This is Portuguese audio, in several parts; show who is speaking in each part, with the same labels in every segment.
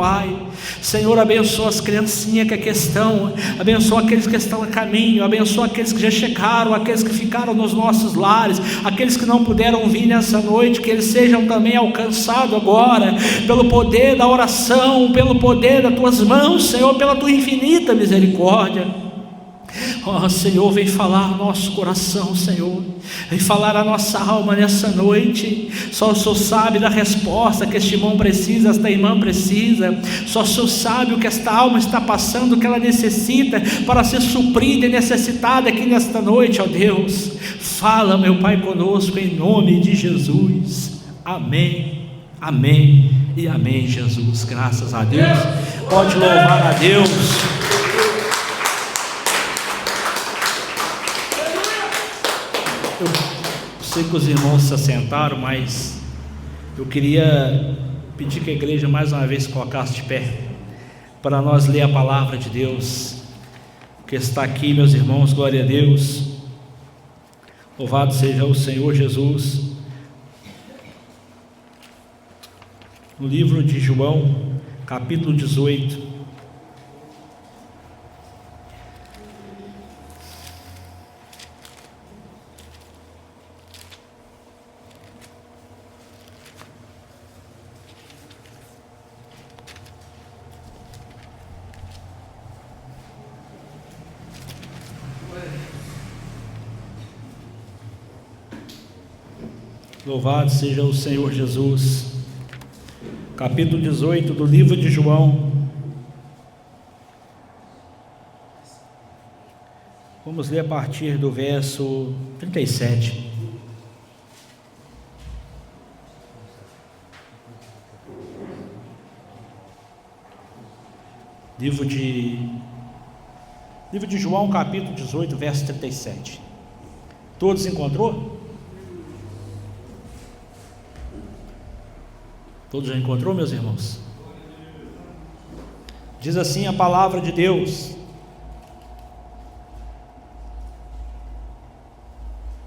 Speaker 1: Pai. Senhor, abençoa as criancinhas que aqui estão, abençoa aqueles que estão a caminho, abençoa aqueles que já chegaram, aqueles que ficaram nos nossos lares, aqueles que não puderam vir nessa noite, que eles sejam também alcançados agora, pelo poder da oração, pelo poder das tuas mãos, Senhor, pela tua infinita misericórdia. Oh Senhor, vem falar ao nosso coração, Senhor, vem falar a nossa alma nessa noite. Só o Senhor sabe da resposta que este irmão precisa, esta irmã precisa. Só o Senhor sabe o que esta alma está passando, o que ela necessita para ser suprida e necessitada aqui nesta noite, ó Deus. Fala, meu Pai, conosco em nome de Jesus. Amém, amém e amém, Jesus. Graças a Deus. Pode louvar a Deus. Eu sei que os irmãos se assentaram, mas eu queria pedir que a igreja mais uma vez colocasse de pé para nós ler a palavra de Deus que está aqui, meus irmãos. Glória a Deus. Louvado seja o Senhor Jesus. No livro de João, capítulo 18. Louvado seja o Senhor Jesus. Capítulo 18 do livro de João. Vamos ler a partir do verso 37. Livro de João, capítulo 18, verso 37. Todos encontrou? Todos já encontrou, meus irmãos? Diz assim a palavra de Deus.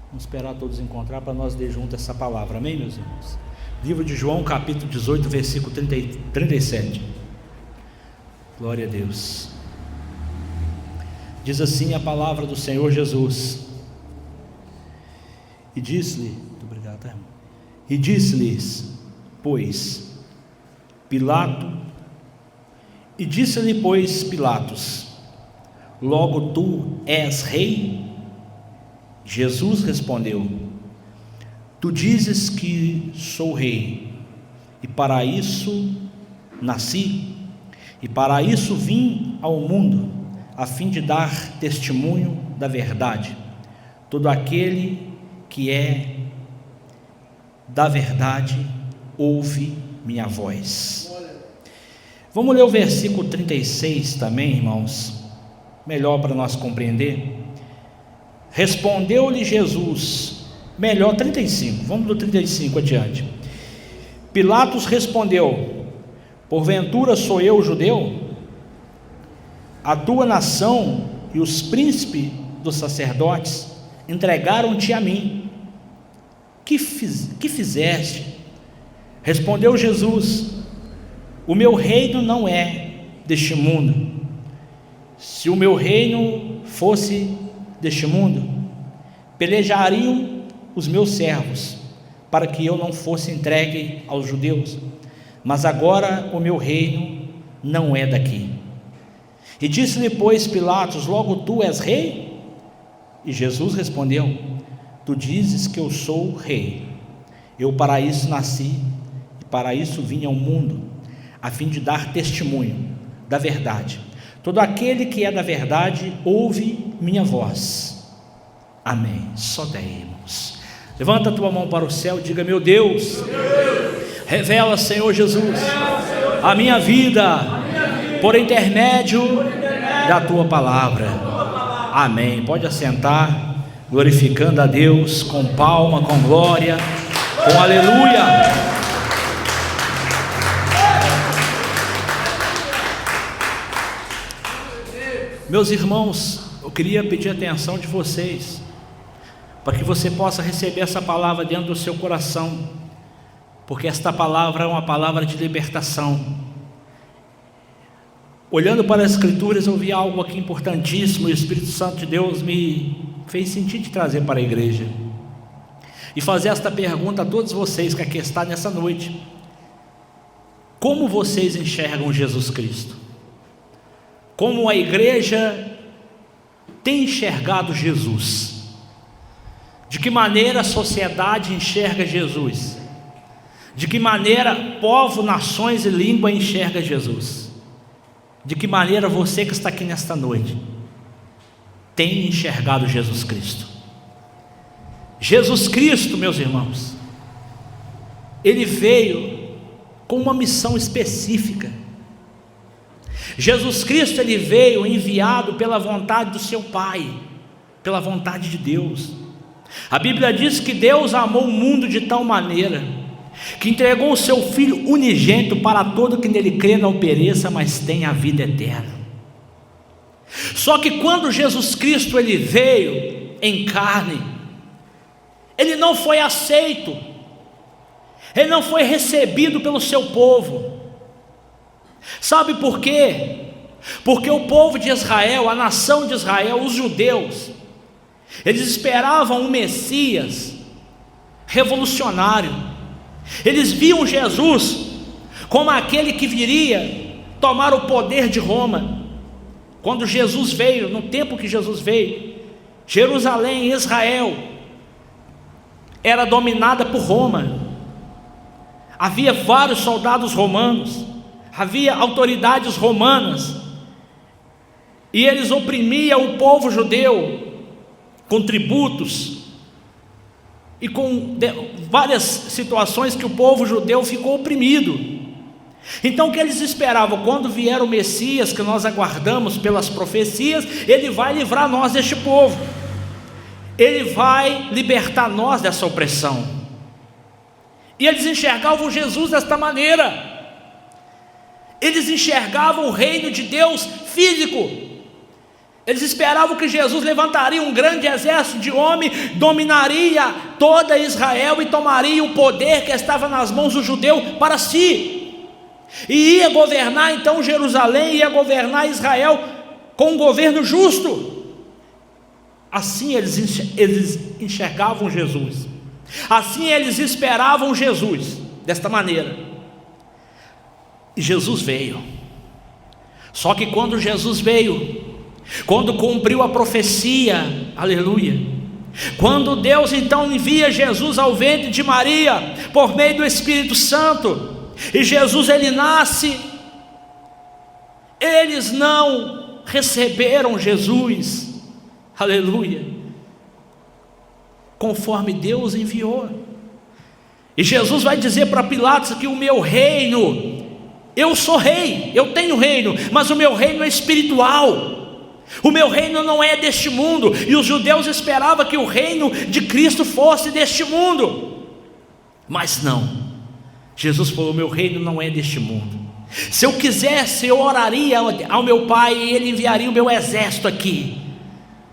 Speaker 1: Vamos esperar todos encontrar para nós ler junto essa palavra, amém, meus irmãos? Livro de João, capítulo 18, versículo 37. Glória a Deus. Diz assim a palavra do Senhor Jesus. E disse-lhe, muito obrigado, irmão. E disse-lhes, pois, disse-lhe, pois, Pilatos: logo tu és rei? Jesus respondeu: tu dizes que sou rei, e para isso nasci, e para isso vim ao mundo, a fim de dar testemunho da verdade. Todo aquele que é da verdade ouve minha voz. Vamos ler o versículo 36 também, irmãos, melhor para nós compreender. Respondeu-lhe Jesus, melhor 35, vamos do 35 adiante. Pilatos respondeu: porventura sou eu judeu? A tua nação e os príncipes dos sacerdotes entregaram-te a mim. Que fizeste? Respondeu Jesus: o meu reino não é deste mundo. Se o meu reino fosse deste mundo, pelejariam os meus servos, para que eu não fosse entregue aos judeus. Mas agora o meu reino não é daqui. E disse-lhe, pois, Pilatos: logo tu és rei? E Jesus respondeu: tu dizes que eu sou rei. Eu para isso nasci, para isso vim ao mundo, a fim de dar testemunho da verdade. Todo aquele que é da verdade ouve minha voz. Amém. Só 10, irmãos. Levanta a tua mão para o céu e diga: meu Deus, revela, Senhor Jesus, a minha vida por intermédio da tua palavra. Amém. Pode assentar, glorificando a Deus com palma, com glória, com aleluia. Meus irmãos, eu queria pedir a atenção de vocês, para que você possa receber essa palavra dentro do seu coração, porque esta palavra é uma palavra de libertação, olhando para as Escrituras, eu vi algo aqui importantíssimo, e o Espírito Santo de Deus me fez sentir de trazer para a igreja, e fazer esta pergunta a todos vocês que aqui estão nessa noite: como vocês enxergam Jesus Cristo? Como a igreja tem enxergado Jesus? De que maneira a sociedade enxerga Jesus? De que maneira povo, nações e língua enxerga Jesus? De que maneira você que está aqui nesta noite tem enxergado Jesus Cristo? Jesus Cristo, meus irmãos, Ele veio com uma missão específica. Jesus Cristo, Ele veio enviado pela vontade do seu Pai, pela vontade de Deus. A Bíblia diz que Deus amou o mundo de tal maneira que entregou o seu Filho unigênito para todo que nele crê não pereça, mas tenha a vida eterna. Só que quando Jesus Cristo Ele veio em carne, Ele não foi aceito, Ele não foi recebido pelo seu povo. Sabe por quê? Porque o povo de Israel, a nação de Israel, os judeus, eles esperavam um Messias revolucionário. Eles viam Jesus como aquele que viria tomar o poder de Roma. Quando Jesus veio, no tempo que Jesus veio, Jerusalém, Israel, era dominada por Roma. Havia vários soldados romanos, havia autoridades romanas, e eles oprimiam o povo judeu com tributos e com várias situações que o povo judeu ficou oprimido. Então o que eles esperavam? Quando vier o Messias, que nós aguardamos pelas profecias, Ele vai livrar nós deste povo, Ele vai libertar nós dessa opressão. E eles enxergavam Jesus desta maneira. Eles enxergavam o reino de Deus físico. Eles esperavam que Jesus levantaria um grande exército de homens, dominaria toda Israel e tomaria o poder que estava nas mãos do judeu para si, e ia governar então Jerusalém, ia governar Israel com um governo justo. Assim eles enxergavam Jesus, assim eles esperavam Jesus, desta maneira. E Jesus veio. Só que quando Jesus veio, quando cumpriu a profecia, aleluia, quando Deus então envia Jesus ao ventre de Maria, por meio do Espírito Santo, e Jesus ele nasce, eles não receberam Jesus, aleluia, conforme Deus enviou. E Jesus vai dizer para Pilatos que o meu reino, eu sou rei, eu tenho reino, mas o meu reino é espiritual. O meu reino não é deste mundo. E os judeus esperavam que o reino de Cristo fosse deste mundo, mas não. Jesus falou: meu reino não é deste mundo. Se eu quisesse, eu oraria ao meu Pai, e Ele enviaria o meu exército aqui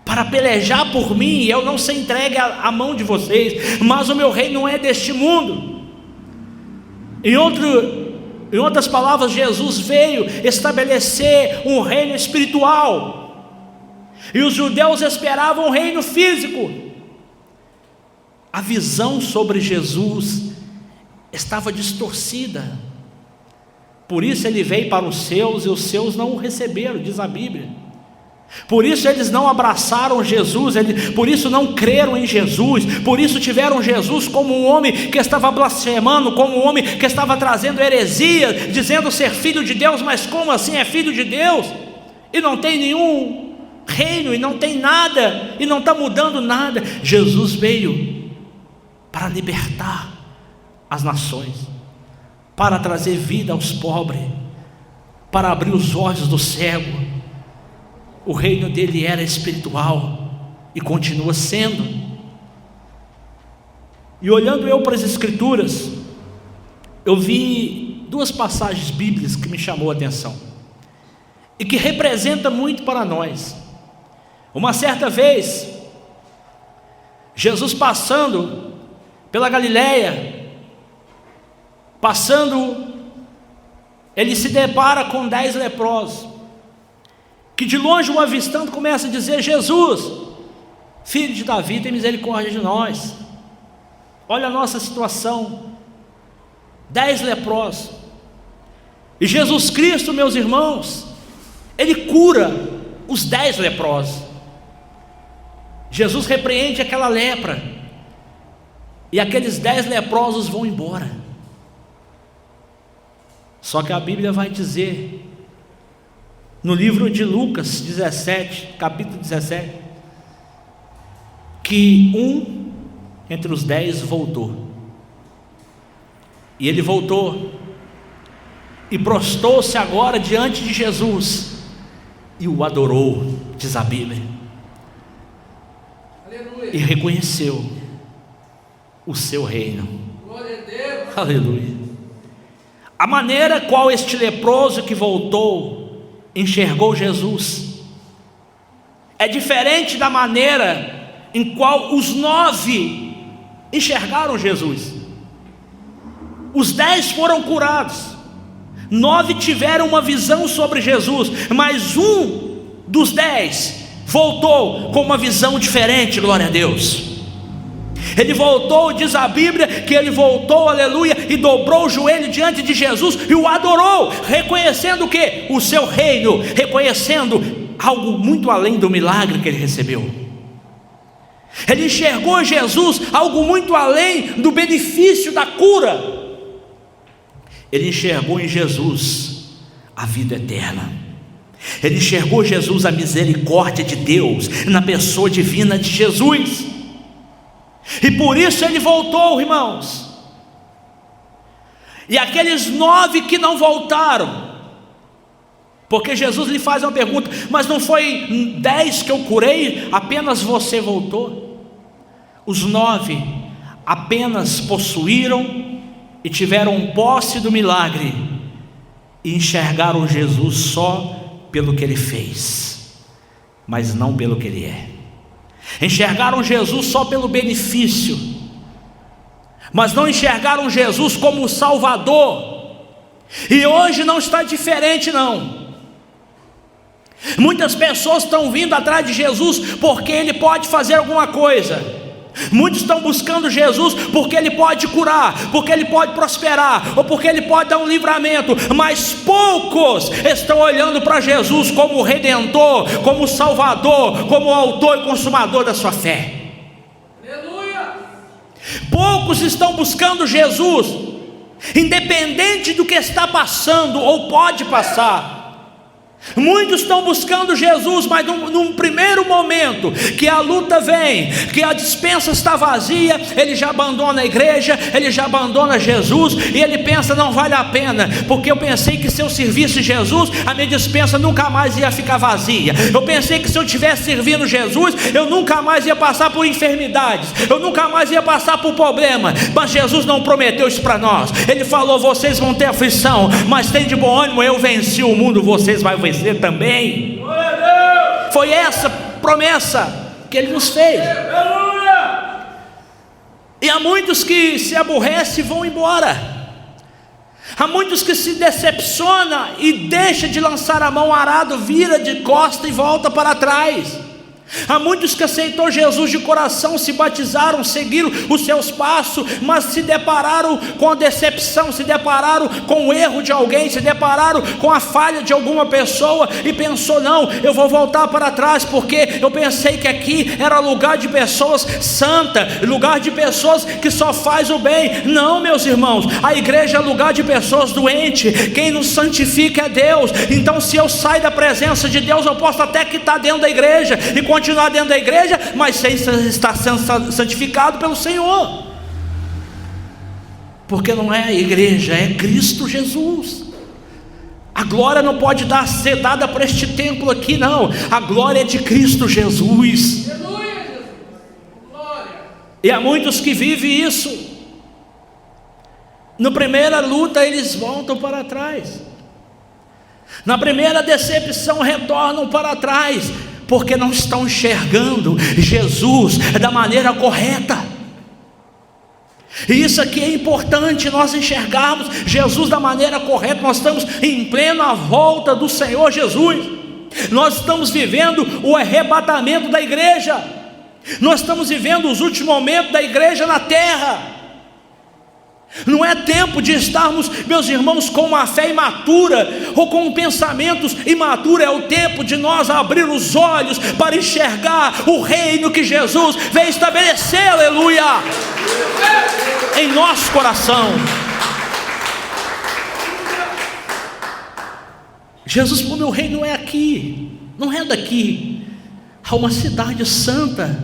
Speaker 1: para pelejar por mim, e eu não ser entregue à mão de vocês. Mas o meu reino não é deste mundo. Em outras palavras, Jesus veio estabelecer um reino espiritual, e os judeus esperavam um reino físico. A visão sobre Jesus estava distorcida. Por isso Ele veio para os seus, e os seus não o receberam, diz a Bíblia. Por isso eles não abraçaram Jesus, por isso não creram em Jesus, por isso tiveram Jesus como um homem que estava blasfemando, como um homem que estava trazendo heresia, dizendo ser filho de Deus. Mas como assim é filho de Deus? E não tem nenhum reino, e não tem nada, e não está mudando nada. Jesus veio para libertar as nações, para trazer vida aos pobres, para abrir os olhos do cego. O reino dele era espiritual e continua sendo. E olhando eu para as Escrituras, eu vi duas passagens bíblicas que me chamou a atenção e que representa muito para nós. Uma certa vez, Jesus passando pela Galileia, ele se depara com 10 leprosos. que de longe o avistando começa a dizer: Jesus, filho de Davi, tem misericórdia de nós. Olha a nossa situação, 10 leprosos, e Jesus Cristo, meus irmãos, Ele cura os 10 leprosos. Jesus repreende aquela lepra, e aqueles 10 leprosos vão embora. Só que a Bíblia vai dizer, no livro de Lucas 17, capítulo 17, que um entre os 10 voltou. E ele voltou e prostou-se agora diante de Jesus e o adorou, diz a Bíblia. Aleluia. E reconheceu o seu reino. Glória a Deus. Aleluia. A maneira qual este leproso que voltou enxergou Jesus é diferente da maneira em qual os 9 enxergaram Jesus. Os 10 foram curados, 9 tiveram uma visão sobre Jesus, mas um dos 10 voltou com uma visão diferente. Glória a Deus. Ele voltou, diz a Bíblia, que ele voltou, aleluia, e dobrou o joelho diante de Jesus e o adorou, reconhecendo o quê? O seu reino, reconhecendo algo muito além do milagre que ele recebeu. Ele enxergou Jesus algo muito além do benefício da cura. Ele enxergou em Jesus a vida eterna. Ele enxergou Jesus a misericórdia de Deus na pessoa divina de Jesus. E por isso ele voltou, irmãos. E aqueles 9 que não voltaram, porque Jesus lhe faz uma pergunta: mas não foi 10 que eu curei, apenas você voltou? Os 9 apenas possuíram e tiveram posse do milagre, e enxergaram Jesus só pelo que ele fez, mas não pelo que ele é. Enxergaram Jesus só pelo benefício, mas não enxergaram Jesus como o Salvador. E hoje não está diferente não. Muitas pessoas estão vindo atrás de Jesus porque Ele pode fazer alguma coisa. Muitos estão buscando Jesus porque Ele pode curar, porque Ele pode prosperar, ou porque Ele pode dar um livramento. Mas poucos estão olhando para Jesus como o Redentor, como o Salvador, como o autor e consumador da sua fé. Aleluia! Poucos estão buscando Jesus, independente do que está passando ou pode passar. Muitos estão buscando Jesus, mas num primeiro momento que a luta vem, que a despensa está vazia, ele já abandona a igreja, ele já abandona Jesus, e ele pensa: não vale a pena, porque eu pensei que se eu servisse Jesus, a minha despensa nunca mais ia ficar vazia. Eu pensei que se eu estivesse servindo Jesus, eu nunca mais ia passar por enfermidades, eu nunca mais ia passar por problemas. Mas Jesus não prometeu isso para nós. Ele falou: vocês vão ter aflição, mas tem de bom ânimo, eu venci o mundo, vocês vão vencer também. Foi essa promessa que Ele nos fez. E há muitos que se aborrecem e vão embora. Há muitos que se decepcionam e deixam de lançar a mão, arado, vira de costa e volta para trás. Há muitos que aceitou Jesus de coração, se batizaram, seguiram os seus passos, mas se depararam com a decepção, se depararam com o erro de alguém, se depararam com a falha de alguma pessoa e pensou: não, eu vou voltar para trás, porque eu pensei que aqui era lugar de pessoas santas, lugar de pessoas que só faz o bem. Não, meus irmãos, a igreja é lugar de pessoas doentes. Quem nos santifica é Deus. Então, se eu saio da presença de Deus, eu posso até que estar dentro da igreja e continuar dentro da igreja, mas sem estar sendo santificado pelo Senhor, porque não é a igreja, é Cristo Jesus. A glória não pode ser dada para este templo aqui, não. A glória é de Cristo Jesus. E há muitos que vivem isso. Na primeira luta eles voltam para trás, na primeira decepção retornam para trás, porque não estão enxergando Jesus da maneira correta. E isso aqui é importante, nós enxergarmos Jesus da maneira correta. Nós estamos em plena volta do Senhor Jesus. Nós estamos vivendo o arrebatamento da igreja. Nós estamos vivendo os últimos momentos da igreja na terra. Não é tempo de estarmos, meus irmãos, com uma fé imatura ou com pensamentos imaturos. É o tempo de nós abrir os olhos para enxergar o reino que Jesus veio estabelecer, aleluia, em nosso coração. Jesus falou: meu reino não é aqui, não é daqui. Há uma cidade santa,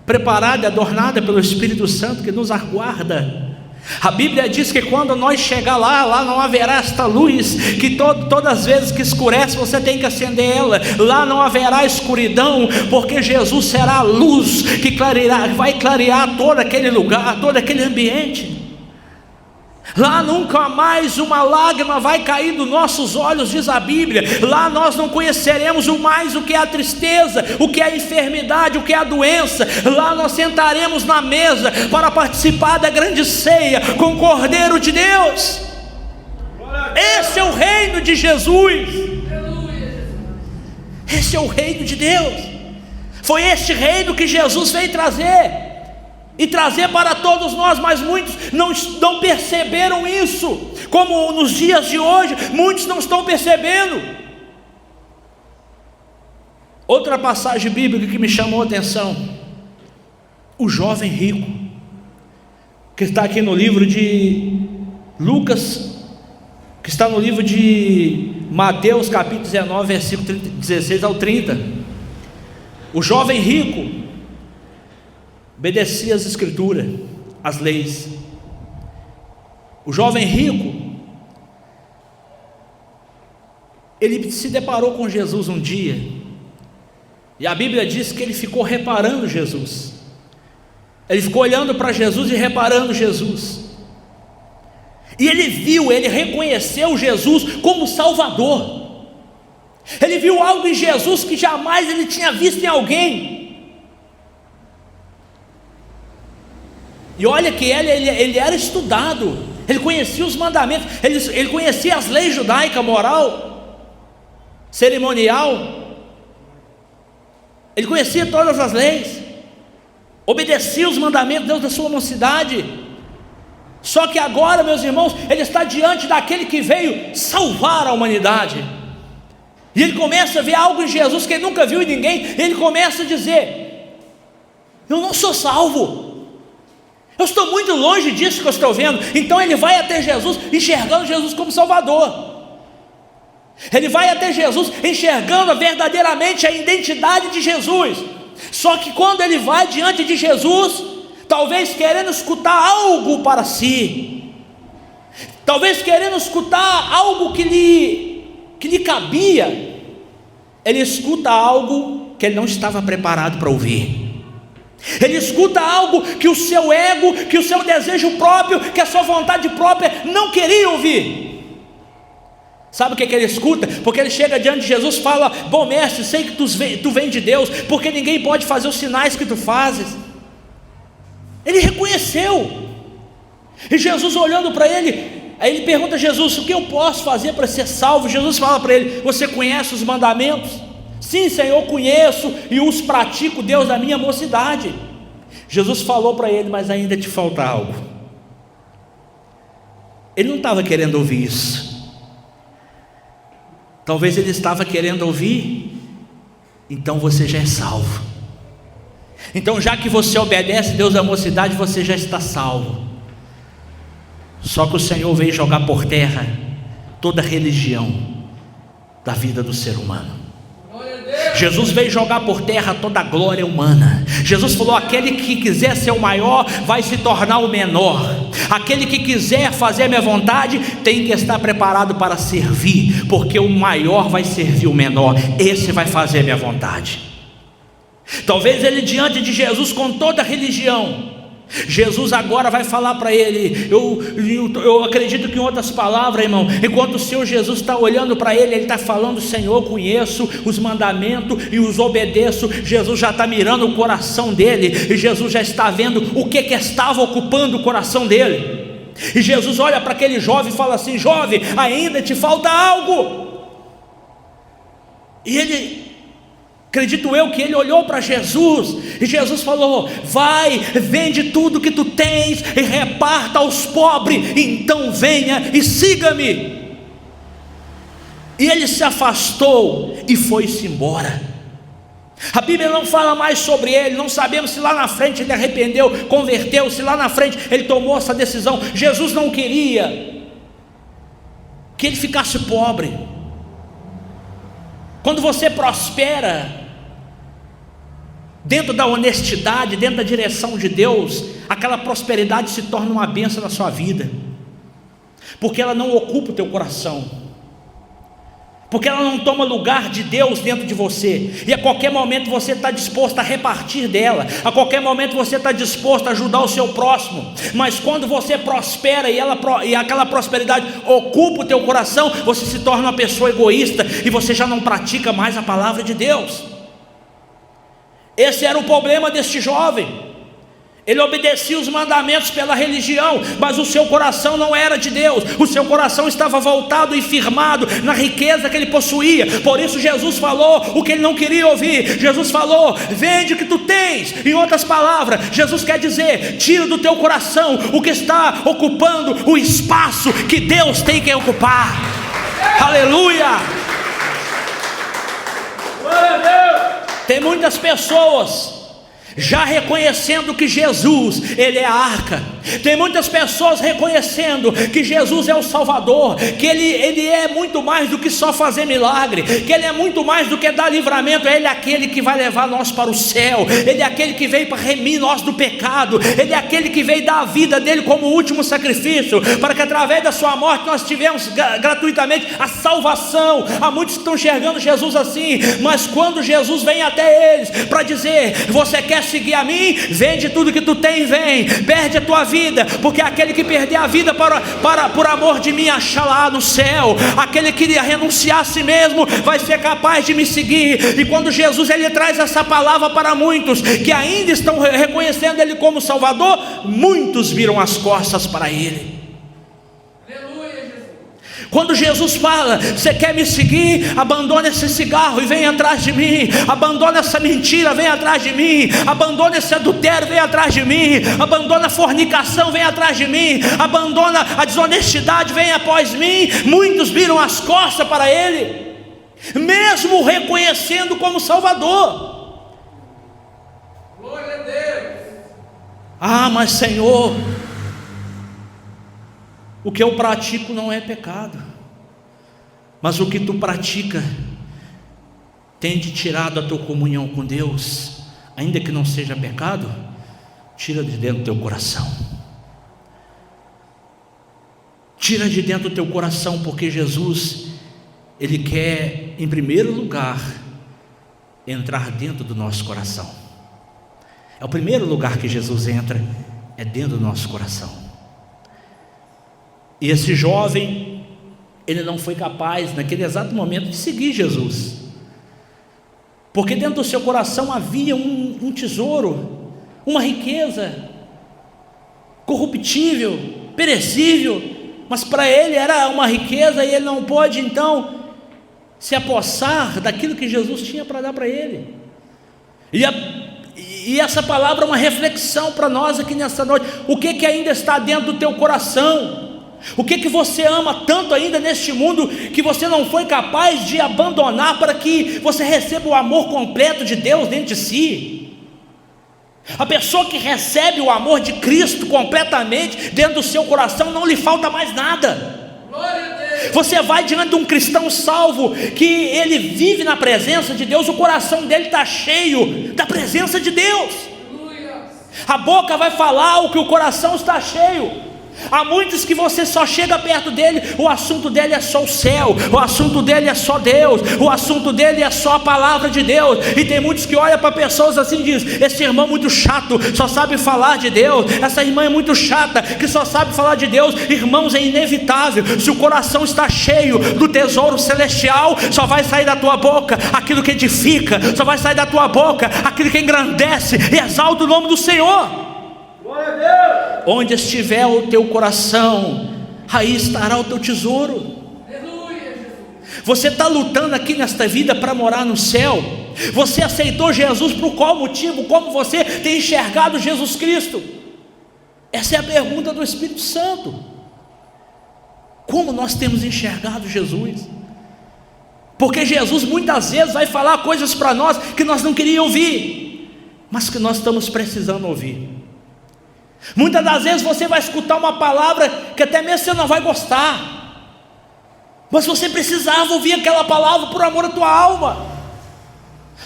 Speaker 1: preparada e adornada pelo Espírito Santo, que nos aguarda. A Bíblia diz que quando nós chegar lá não haverá esta luz, que todas as vezes que escurece você tem que acender ela. Lá não haverá escuridão, porque Jesus será a luz que vai clarear todo aquele lugar, todo aquele ambiente. Lá nunca mais uma lágrima vai cair dos nossos olhos, diz a Bíblia. Lá nós não conheceremos mais o que é a tristeza, o que é a enfermidade, o que é a doença. Lá nós sentaremos na mesa para participar da grande ceia com o Cordeiro de Deus. Esse é o reino de Jesus. Esse é o reino de Deus. Foi este reino que Jesus veio trazer e trazer para todos nós, mas muitos não perceberam isso, como nos dias de hoje, muitos não estão percebendo. Outra passagem bíblica que me chamou a atenção, o jovem rico, que está aqui no livro de Lucas, que está no livro de Mateus capítulo 19, versículo 16 ao 30. O jovem rico obedecia às escrituras, às leis. O jovem rico, ele se deparou com Jesus um dia, e a Bíblia diz que ele ficou reparando Jesus. Ele ficou olhando para Jesus e reparando Jesus. E ele reconheceu Jesus como Salvador. Ele viu algo em Jesus que jamais ele tinha visto em alguém. E olha que ele era estudado, ele conhecia os mandamentos, ele conhecia as leis judaicas, moral, cerimonial, ele conhecia todas as leis, obedecia os mandamentos de Deus da sua mocidade. Só que agora, meus irmãos, ele está diante daquele que veio salvar a humanidade, e ele começa a ver algo em Jesus que ele nunca viu em ninguém. Ele começa a dizer: eu não sou salvo, eu estou muito longe disso que eu estou vendo. Então ele vai até Jesus, enxergando Jesus como Salvador. Ele vai até Jesus, enxergando verdadeiramente a identidade de Jesus. Só que quando ele vai diante de Jesus, talvez querendo escutar algo para si, talvez querendo escutar algo que lhe cabia, ele escuta algo que ele não estava preparado para ouvir. Ele escuta algo que o seu ego, que o seu desejo próprio, que a sua vontade própria não queria ouvir. Sabe o que ele escuta? Porque ele chega diante de Jesus e fala: bom mestre, sei que tu vem de Deus, porque ninguém pode fazer os sinais que tu fazes. Ele reconheceu. E Jesus olhando para ele, aí ele pergunta a Jesus: o que eu posso fazer para ser salvo? Jesus fala para ele: você conhece os mandamentos? Sim, Senhor, conheço e os pratico, Deus, da minha mocidade. Jesus falou para ele: mas ainda te falta algo. Ele não estava querendo ouvir isso. Talvez ele estava querendo ouvir: então você já é salvo. Então, já que você obedece Deus da mocidade, você já está salvo. Só que o Senhor veio jogar por terra toda a religião da vida do ser humano. Jesus veio jogar por terra toda a glória humana. Jesus falou: aquele que quiser ser o maior vai se tornar o menor. Aquele que quiser fazer a minha vontade tem que estar preparado para servir, porque o maior vai servir o menor. Esse vai fazer a minha vontade. Talvez ele diante de Jesus com toda a religião, Jesus agora vai falar para ele, eu acredito que em outras palavras, irmão, enquanto o Senhor Jesus está olhando para ele, ele está falando: Senhor, conheço os mandamentos e os obedeço. Jesus já está mirando o coração dele, e Jesus já está vendo o que estava ocupando o coração dele. E Jesus olha para aquele jovem e fala assim: jovem, ainda te falta algo. E ele, acredito eu, que ele olhou para Jesus, e Jesus falou: vai, vende tudo que tu tens e reparta aos pobres, então venha e siga-me. E ele se afastou e foi-se embora. A Bíblia não fala mais sobre ele, não sabemos se lá na frente ele arrependeu, converteu, se lá na frente ele tomou essa decisão. Jesus não queria que ele ficasse pobre. Quando você prospera dentro da honestidade, dentro da direção de Deus, aquela prosperidade se torna uma bênção na sua vida, porque ela não ocupa o teu coração, porque ela não toma lugar de Deus dentro de você, e a qualquer momento você está disposto a repartir dela, a qualquer momento você está disposto a ajudar o seu próximo. Mas quando você prospera e aquela prosperidade ocupa o teu coração, você se torna uma pessoa egoísta, e você já não pratica mais a palavra de Deus. Esse era o problema deste jovem. Ele obedecia os mandamentos pela religião, mas o seu coração não era de Deus. O seu coração estava voltado e firmado na riqueza que ele possuía. Por isso Jesus falou o que ele não queria ouvir. Jesus falou: vende o que tu tens. Em outras palavras, Jesus quer dizer: tira do teu coração o que está ocupando o espaço que Deus tem que ocupar. Aleluia! Glória a Deus! Tem muitas pessoas já reconhecendo que Jesus, Ele é a arca. Tem muitas pessoas reconhecendo que Jesus é o Salvador, que Ele é muito mais do que só fazer milagre, que Ele é muito mais do que dar livramento. Ele é aquele que vai levar nós para o céu, Ele é aquele que veio para remir nós do pecado, Ele é aquele que veio dar a vida dEle como último sacrifício, para que através da sua morte nós tivemos gratuitamente a salvação. Há muitos que estão enxergando Jesus assim, mas quando Jesus vem até eles para dizer: você quer seguir a mim? Vende tudo que tu tem e vem, perde a tua vida, porque aquele que perder a vida por amor de mim achar lá no céu. Aquele que renunciar a si mesmo vai ser capaz de me seguir. E quando Jesus ele traz essa palavra para muitos que ainda estão reconhecendo Ele como Salvador, muitos viram as costas para Ele. Quando Jesus fala: você quer me seguir? Abandona esse cigarro e vem atrás de mim. Abandona essa mentira, vem atrás de mim. Abandona esse adultério, vem atrás de mim. Abandona a fornicação, vem atrás de mim. Abandona a desonestidade, vem após mim. Muitos viram as costas para Ele, mesmo reconhecendo como Salvador. Glória a Deus. Ah, mas Senhor, o que eu pratico não é pecado, mas o que tu pratica tem te tirado a tua comunhão com Deus. Ainda que não seja pecado, tira de dentro do teu coração. Tira de dentro do teu coração, porque Jesus, Ele quer, em primeiro lugar, entrar dentro do nosso coração. É o primeiro lugar que Jesus entra, é dentro do nosso coração. E esse jovem, ele não foi capaz naquele exato momento de seguir Jesus, porque dentro do seu coração havia um tesouro, uma riqueza corruptível, perecível, mas para ele era uma riqueza, e ele não pôde então se apossar daquilo que Jesus tinha para dar para ele. E essa palavra é uma reflexão para nós aqui nessa noite. O que ainda está dentro do teu coração? O que você ama tanto ainda neste mundo, que você não foi capaz de abandonar para que você receba o amor completo de Deus dentro de si? A pessoa que recebe o amor de Cristo completamente dentro do seu coração, não lhe falta mais nada. Glória a Deus. Você vai diante de um cristão salvo, que ele vive na presença de Deus, o coração dele está cheio da presença de Deus. A boca vai falar o que o coração está cheio. Há muitos que você só chega perto dele, o assunto dele é só o céu, o assunto dele é só Deus, o assunto dele é só a palavra de Deus. E tem muitos que olham para pessoas assim e dizem: esse irmão é muito chato, só sabe falar de Deus. Essa irmã é muito chata, que só sabe falar de Deus. Irmãos, é inevitável. Se o coração está cheio do tesouro celestial, só vai sair da tua boca aquilo que edifica, só vai sair da tua boca aquilo que engrandece e exalta o nome do Senhor. Onde estiver o teu coração, aí estará o teu tesouro. Você está lutando aqui nesta vida para morar no céu? Você aceitou Jesus por qual motivo? Como você tem enxergado Jesus Cristo? Essa é a pergunta do Espírito Santo. Como nós temos enxergado Jesus? Porque Jesus muitas vezes vai falar coisas para nós que nós não queríamos ouvir, mas que nós estamos precisando ouvir. Muitas das vezes você vai escutar uma palavra que até mesmo você não vai gostar, mas você precisava ouvir aquela palavra por amor à tua alma.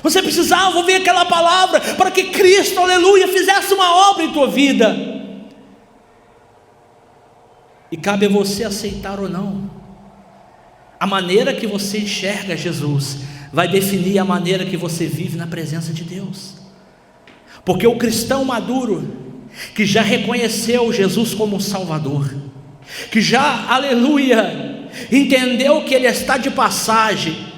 Speaker 1: Você precisava ouvir aquela palavra para que Cristo, aleluia, fizesse uma obra em tua vida. E cabe a você aceitar ou não. A maneira que você enxerga Jesus vai definir a maneira que você vive na presença de Deus. Porque o cristão maduro, que já reconheceu Jesus como Salvador, que já, aleluia, entendeu que Ele está de passagem,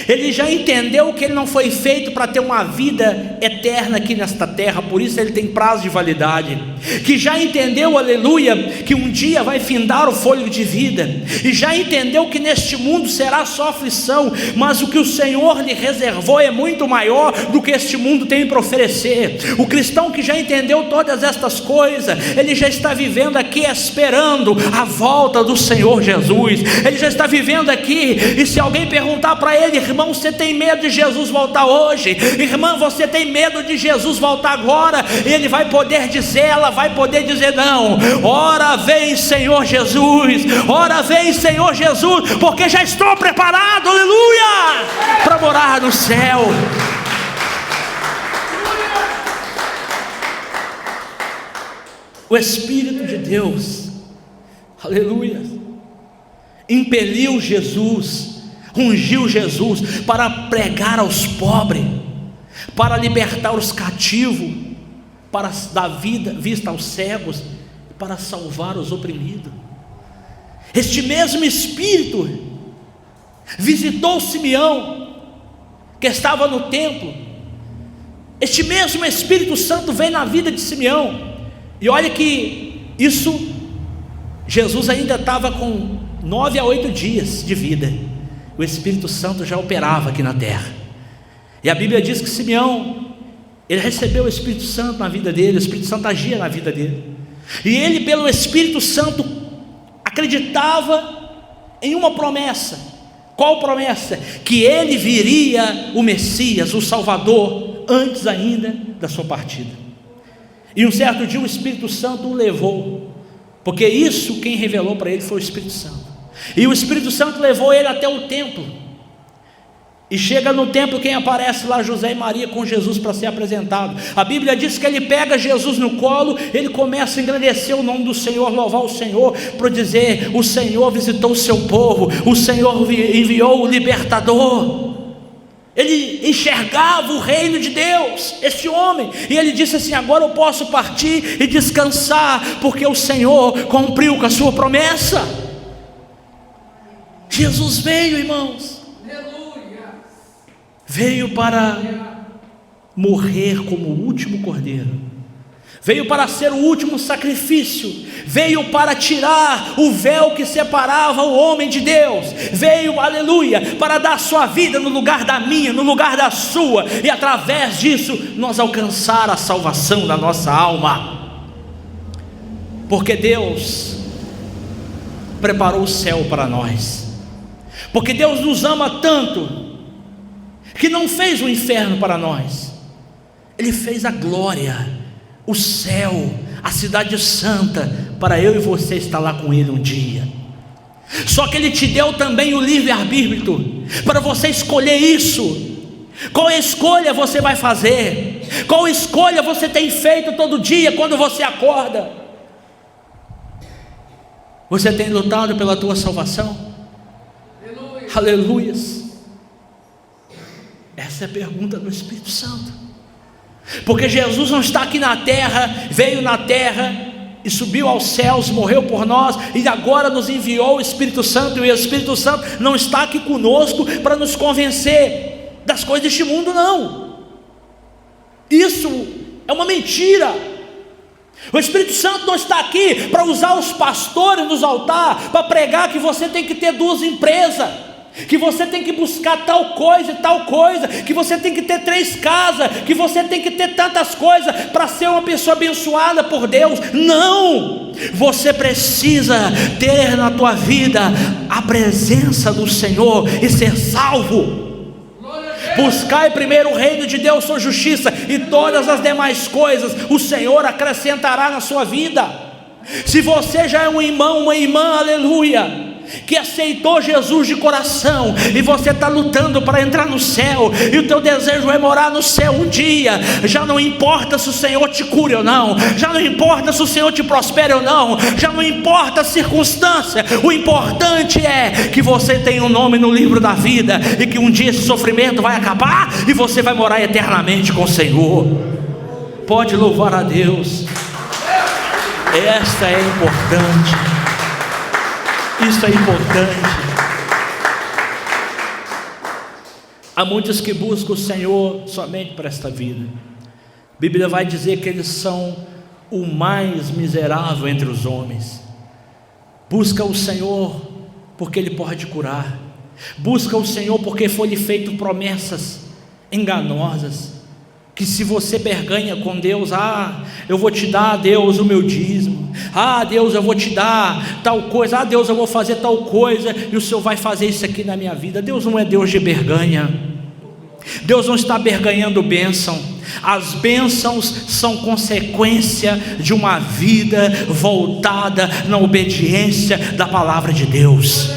Speaker 1: ele já entendeu que ele não foi feito para ter uma vida eterna aqui nesta terra, por isso ele tem prazo de validade, que já entendeu, aleluia, que um dia vai findar o fôlego de vida, e já entendeu que neste mundo será só aflição, mas o que o Senhor lhe reservou é muito maior do que este mundo tem para oferecer. O cristão que já entendeu todas estas coisas, ele já está vivendo aqui esperando a volta do Senhor Jesus. Ele já está vivendo aqui, e se alguém perguntar para ele: irmão, você tem medo de Jesus voltar hoje? Irmã, você tem medo de Jesus voltar agora? Ele vai poder dizer, ela vai poder dizer: não, ora vem Senhor Jesus, ora vem Senhor Jesus, porque já estou preparado, aleluia, para morar no céu. O Espírito de Deus, aleluia, impeliu Jesus, ungiu Jesus para pregar aos pobres, para libertar os cativos, para dar vista aos cegos, para salvar os oprimidos. Este mesmo Espírito visitou Simeão, que estava no templo. Este mesmo Espírito Santo veio na vida de Simeão, e olha que isso, Jesus ainda estava com 9 a 8 dias de vida. O Espírito Santo já operava aqui na terra, e a Bíblia diz que Simeão, ele recebeu o Espírito Santo na vida dele, o Espírito Santo agia na vida dele, e ele pelo Espírito Santo acreditava em uma promessa. Qual promessa? Que ele viria o Messias, o Salvador, antes ainda da sua partida. E um certo dia o Espírito Santo o levou, porque isso quem revelou para ele foi o Espírito Santo. E o Espírito Santo levou ele até o templo, e chega no templo, quem aparece lá? José e Maria com Jesus para ser apresentado. A Bíblia diz que ele pega Jesus no colo, ele começa a engrandecer o nome do Senhor, louvar o Senhor, para dizer: o Senhor visitou o seu povo, o Senhor enviou o libertador. Ele enxergava o reino de Deus, este homem, e ele disse assim: agora eu posso partir e descansar, porque o Senhor cumpriu com a sua promessa. Jesus veio, irmãos, veio para morrer como o último cordeiro, veio para ser o último sacrifício, veio para tirar o véu que separava o homem de Deus, veio, aleluia, para dar sua vida no lugar da minha, no lugar da sua, e através disso nós alcançar a salvação da nossa alma. Porque Deus preparou o céu para nós, porque Deus nos ama tanto que não fez o inferno para nós, Ele fez a glória, o céu, a cidade santa, para eu e você estar lá com Ele um dia. Só que Ele te deu também o livre-arbítrio, para você escolher isso. Qual escolha você vai fazer? Qual escolha você tem feito todo dia quando você acorda? Você tem lutado pela tua salvação? Aleluias. Essa é a pergunta do Espírito Santo. Porque Jesus não está aqui na terra, veio na terra e subiu aos céus, morreu por nós, e agora nos enviou o Espírito Santo. E o Espírito Santo não está aqui conosco para nos convencer das coisas deste mundo, não. Isso é uma mentira. O Espírito Santo não está aqui para usar os pastores nos altares para pregar que você tem que ter 2 empresas, que você tem que buscar tal coisa e tal coisa, que você tem que ter 3 casas, que você tem que ter tantas coisas para ser uma pessoa abençoada por Deus. Não, você precisa ter na tua vida a presença do Senhor e ser salvo. Buscai primeiro o reino de Deus, sua justiça, e todas as demais coisas o Senhor acrescentará na sua vida. Se você já é um irmão, uma irmã, aleluia, que aceitou Jesus de coração, e você está lutando para entrar no céu, e o teu desejo é morar no céu um dia, já não importa se o Senhor te cure ou não, já não importa se o Senhor te prospere ou não, já não importa a circunstância, o importante é que você tenha um nome no livro da vida, e que um dia esse sofrimento vai acabar, e você vai morar eternamente com o Senhor. Pode louvar a Deus. Esta é importante. Isso é importante. Há muitos que buscam o Senhor somente para esta vida. A Bíblia vai dizer que eles são o mais miserável entre os homens. Busca o Senhor porque Ele pode curar. Busca o Senhor porque foi-lhe feito promessas enganosas, que se você berganha com Deus, eu vou te dar, Deus, o meu dízimo, Deus, eu vou te dar tal coisa, Deus, eu vou fazer tal coisa, e o Senhor vai fazer isso aqui na minha vida. Deus não é Deus de berganha. Deus não está berganhando bênção. As bênçãos são consequência de uma vida voltada na obediência da palavra de Deus.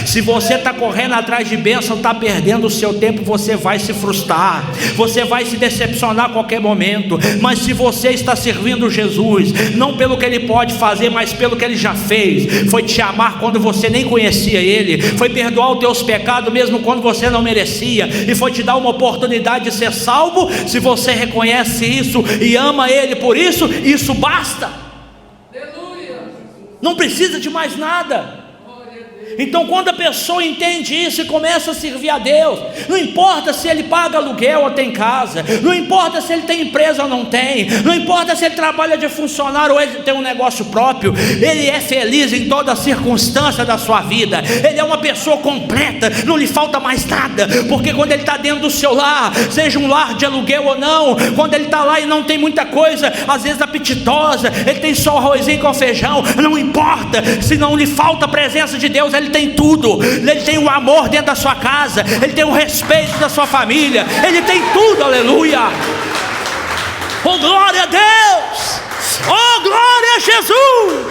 Speaker 1: Se você está correndo atrás de bênção, está perdendo o seu tempo, você vai se frustrar, você vai se decepcionar a qualquer momento. Mas se você está servindo Jesus, não pelo que Ele pode fazer, mas pelo que Ele já fez, foi te amar quando você nem conhecia Ele, foi perdoar os teus pecados mesmo quando você não merecia, e foi te dar uma oportunidade de ser salvo. Se você reconhece isso e ama Ele por isso, isso basta. Não precisa de mais nada. Então quando a pessoa entende isso e começa a servir a Deus, não importa se ele paga aluguel ou tem casa, não importa se ele tem empresa ou não tem, não importa se ele trabalha de funcionário ou ele tem um negócio próprio, ele é feliz em toda circunstância da sua vida. Ele é uma pessoa completa, não lhe falta mais nada, porque quando ele está dentro do seu lar, seja um lar de aluguel ou não, quando ele está lá e não tem muita coisa, às vezes apetitosa, ele tem só arrozinho com feijão, não importa, se não lhe falta a presença de Deus, ele tem tudo. Ele tem o amor dentro da sua casa, ele tem o respeito da sua família, ele tem tudo, aleluia. Oh, glória a Deus, oh, glória a Jesus.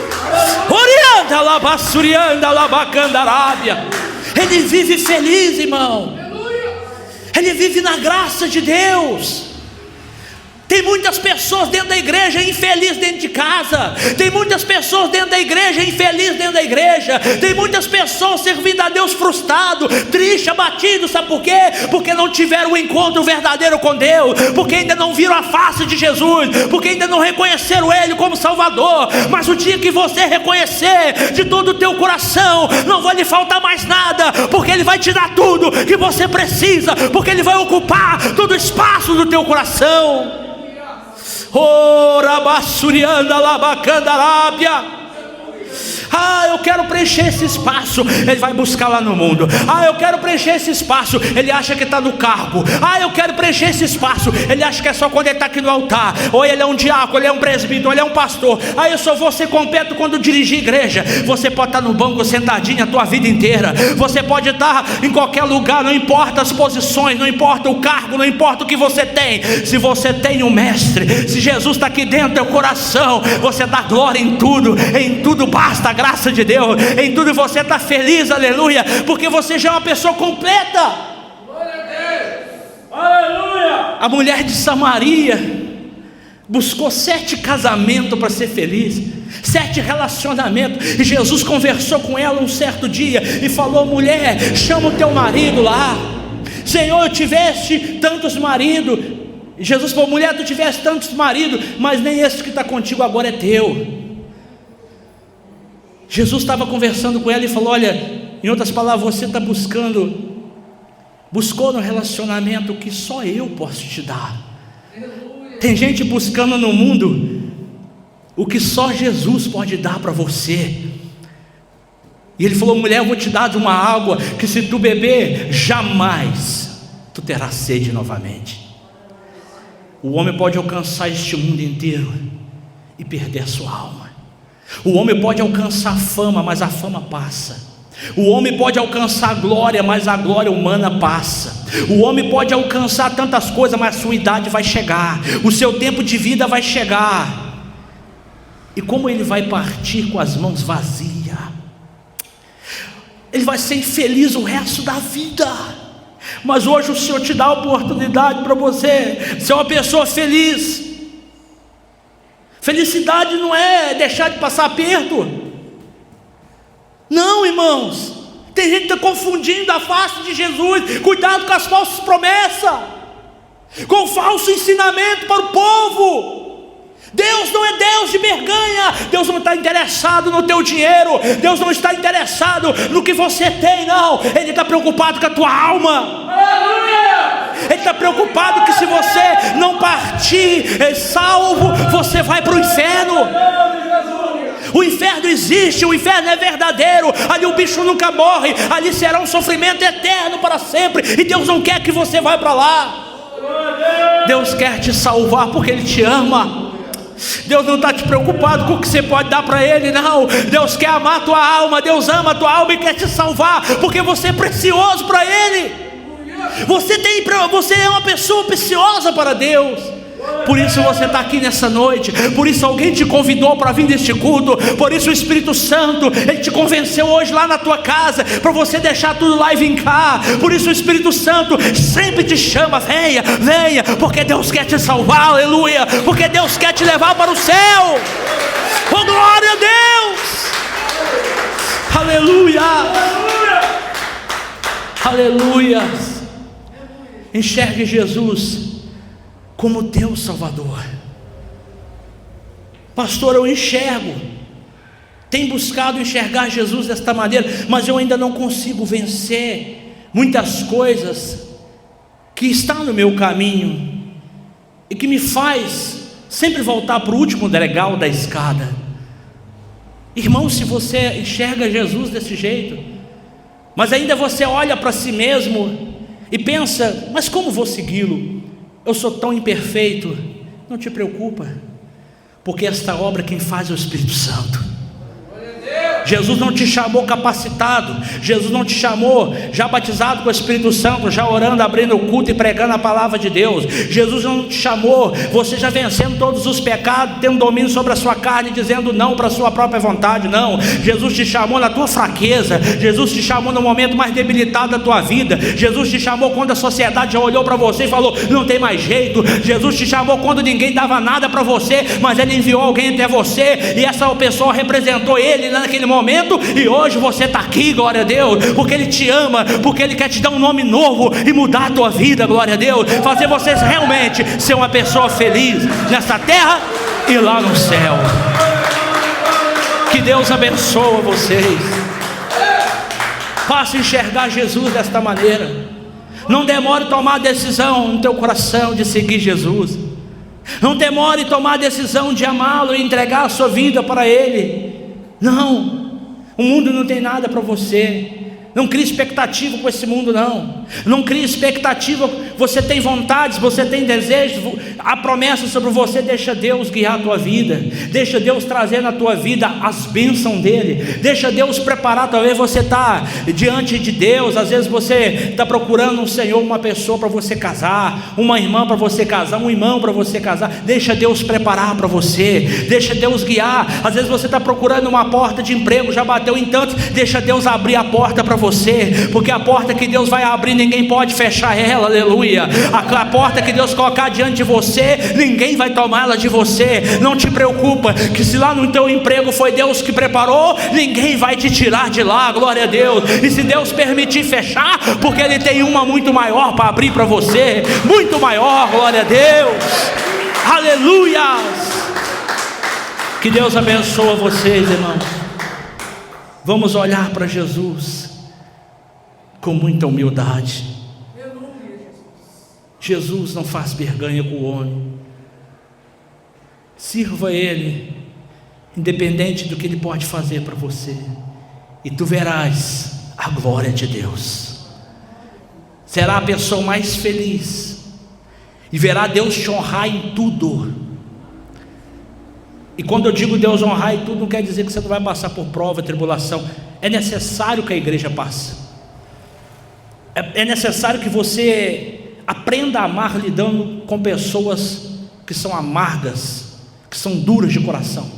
Speaker 1: Orianda labassurianda labacandarábia. Ele vive feliz, irmão, ele vive na graça de Deus. Tem muitas pessoas dentro da igreja infelizes dentro de casa. Tem muitas pessoas dentro da igreja infelizes dentro da igreja. Tem muitas pessoas servindo a Deus frustrado, triste, abatido. Sabe por quê? Porque não tiveram um encontro verdadeiro com Deus, porque ainda não viram a face de Jesus, porque ainda não reconheceram Ele como Salvador. Mas o dia que você reconhecer de todo o teu coração, não vai lhe faltar mais nada, porque Ele vai te dar tudo que você precisa, porque Ele vai ocupar todo o espaço do teu coração. Rabassurianda labacandarábia. Eu quero preencher esse espaço. Ele vai buscar lá no mundo. Eu quero preencher esse espaço. Ele acha que está no cargo. Eu quero preencher esse espaço. Ele acha que é só quando ele está aqui no altar. Ou ele é um diácono, ele é um presbítero, ele é um pastor. Eu só vou ser completo quando dirigir igreja. Você pode estar no banco sentadinho a tua vida inteira. Você pode estar em qualquer lugar. Não importa as posições, não importa o cargo, não importa o que você tem. Se você tem um mestre, se Jesus está aqui dentro do teu coração, você dá glória em tudo. Em tudo basta a graça de Deus, em tudo você está feliz, aleluia, porque você já é uma pessoa completa. Glória a Deus. Aleluia. A mulher de Samaria buscou 7 casamentos para ser feliz, 7 relacionamentos, e Jesus conversou com ela um certo dia e falou: mulher, chama o teu marido lá. Senhor, eu tiveste tantos maridos. E Jesus falou: mulher, tu tiveste tantos maridos, mas nem esse que está contigo agora é teu. Jesus estava conversando com ela e falou: olha, em outras palavras, você está buscou no relacionamento que só eu posso te dar. Tem gente buscando no mundo o que só Jesus pode dar para você. E ele falou: mulher, eu vou te dar de uma água que se tu beber, jamais tu terás sede novamente. O homem pode alcançar este mundo inteiro e perder a sua alma. O homem pode alcançar fama, mas a fama passa. O homem pode alcançar glória, mas a glória humana passa. O homem pode alcançar tantas coisas, mas a sua idade vai chegar, o seu tempo de vida vai chegar. E como ele vai partir com as mãos vazias? Ele vai ser infeliz o resto da vida. Mas hoje o Senhor te dá a oportunidade para você ser uma pessoa feliz. Felicidade não é deixar de passar aperto. Não, irmãos, tem gente que está confundindo a face de Jesus. Cuidado com as falsas promessas, com o falso ensinamento para o povo. Deus não é Deus de barganha. Deus não está interessado no teu dinheiro. Deus não está interessado no que você tem, não. Ele está preocupado com a tua alma. Ele está preocupado que se você não partir salvo, você vai para o inferno. O inferno existe, o inferno é verdadeiro. Ali o bicho nunca morre, ali será um sofrimento eterno para sempre. E Deus não quer que você vá para lá. Deus quer te salvar porque Ele te ama. Deus não está te preocupado com o que você pode dar para Ele, não. Deus quer amar a tua alma. Deus ama a tua alma e quer te salvar, porque você é precioso para Ele. Você é uma pessoa preciosa para Deus. Por isso você está aqui nessa noite. Por isso alguém te convidou para vir neste culto. Por isso o Espírito Santo, Ele te convenceu hoje lá na tua casa, para você deixar tudo lá e vir cá. Por isso o Espírito Santo sempre te chama: venha, venha, porque Deus quer te salvar, aleluia. Porque Deus quer te levar para o céu. Oh, glória a Deus, aleluia, aleluia. Enxergue Jesus como teu Salvador. Pastor, eu enxergo, tenho buscado enxergar Jesus desta maneira, mas eu ainda não consigo vencer muitas coisas que estão no meu caminho e que me faz sempre voltar para o último degrau da escada. Irmão, se você enxerga Jesus desse jeito, mas ainda você olha para si mesmo e pensa: mas como vou segui-lo? Eu sou tão imperfeito. Não te preocupa, porque esta obra quem faz é o Espírito Santo. Jesus não te chamou capacitado. Jesus não te chamou já batizado com o Espírito Santo, já orando, abrindo o culto e pregando a palavra de Deus. Jesus não te chamou você já vencendo todos os pecados, tendo domínio sobre a sua carne, dizendo não para a sua própria vontade. Não, Jesus te chamou na tua fraqueza. Jesus te chamou no momento mais debilitado da tua vida. Jesus te chamou quando a sociedade já olhou para você e falou: não tem mais jeito. Jesus te chamou quando ninguém dava nada para você, mas Ele enviou alguém até você, e essa pessoa representou Ele naquele momento. E hoje você está aqui, glória a Deus, porque Ele te ama, porque Ele quer te dar um nome novo e mudar a tua vida, glória a Deus, fazer você realmente ser uma pessoa feliz nessa terra e lá no céu. Que Deus abençoe vocês. Faça enxergar Jesus desta maneira. Não demore a tomar a decisão no teu coração de seguir Jesus. Não demore a tomar a decisão de amá-lo e entregar a sua vida para Ele. Não, o mundo não tem nada para você. Não crie expectativa com esse mundo, não. Não crie expectativa. Você tem vontades, você tem desejos, há promessas sobre você. Deixa Deus guiar a tua vida. Deixa Deus trazer na tua vida as bênçãos dEle. Deixa Deus preparar. Talvez você está diante de Deus. Às vezes você está procurando um Senhor, uma pessoa para você casar, uma irmã para você casar, um irmão para você casar. Deixa Deus preparar para você. Deixa Deus guiar. Às vezes você está procurando uma porta de emprego, já bateu em tantos. Deixa Deus abrir a porta para você, porque a porta que Deus vai abrir, ninguém pode fechar ela, aleluia. A porta que Deus colocar diante de você, ninguém vai tomá-la de você. Não te preocupa, que se lá no teu emprego foi Deus que preparou, ninguém vai te tirar de lá, glória a Deus. E se Deus permitir fechar, porque Ele tem uma muito maior para abrir para você, muito maior, glória a Deus, aleluia. Que Deus abençoe vocês, irmãos. Vamos olhar para Jesus com muita humildade. Jesus não faz barganha com o homem. Sirva Ele, independente do que Ele pode fazer para você. e tu verás a glória de Deus. Será a pessoa mais feliz e verá Deus te honrar em tudo. E quando eu digo Deus honrar em tudo, não quer dizer que você não vai passar por prova, tribulação. É necessário que a igreja passe. É necessário que você aprenda a amar lidando com pessoas que são amargas, que são duras de coração.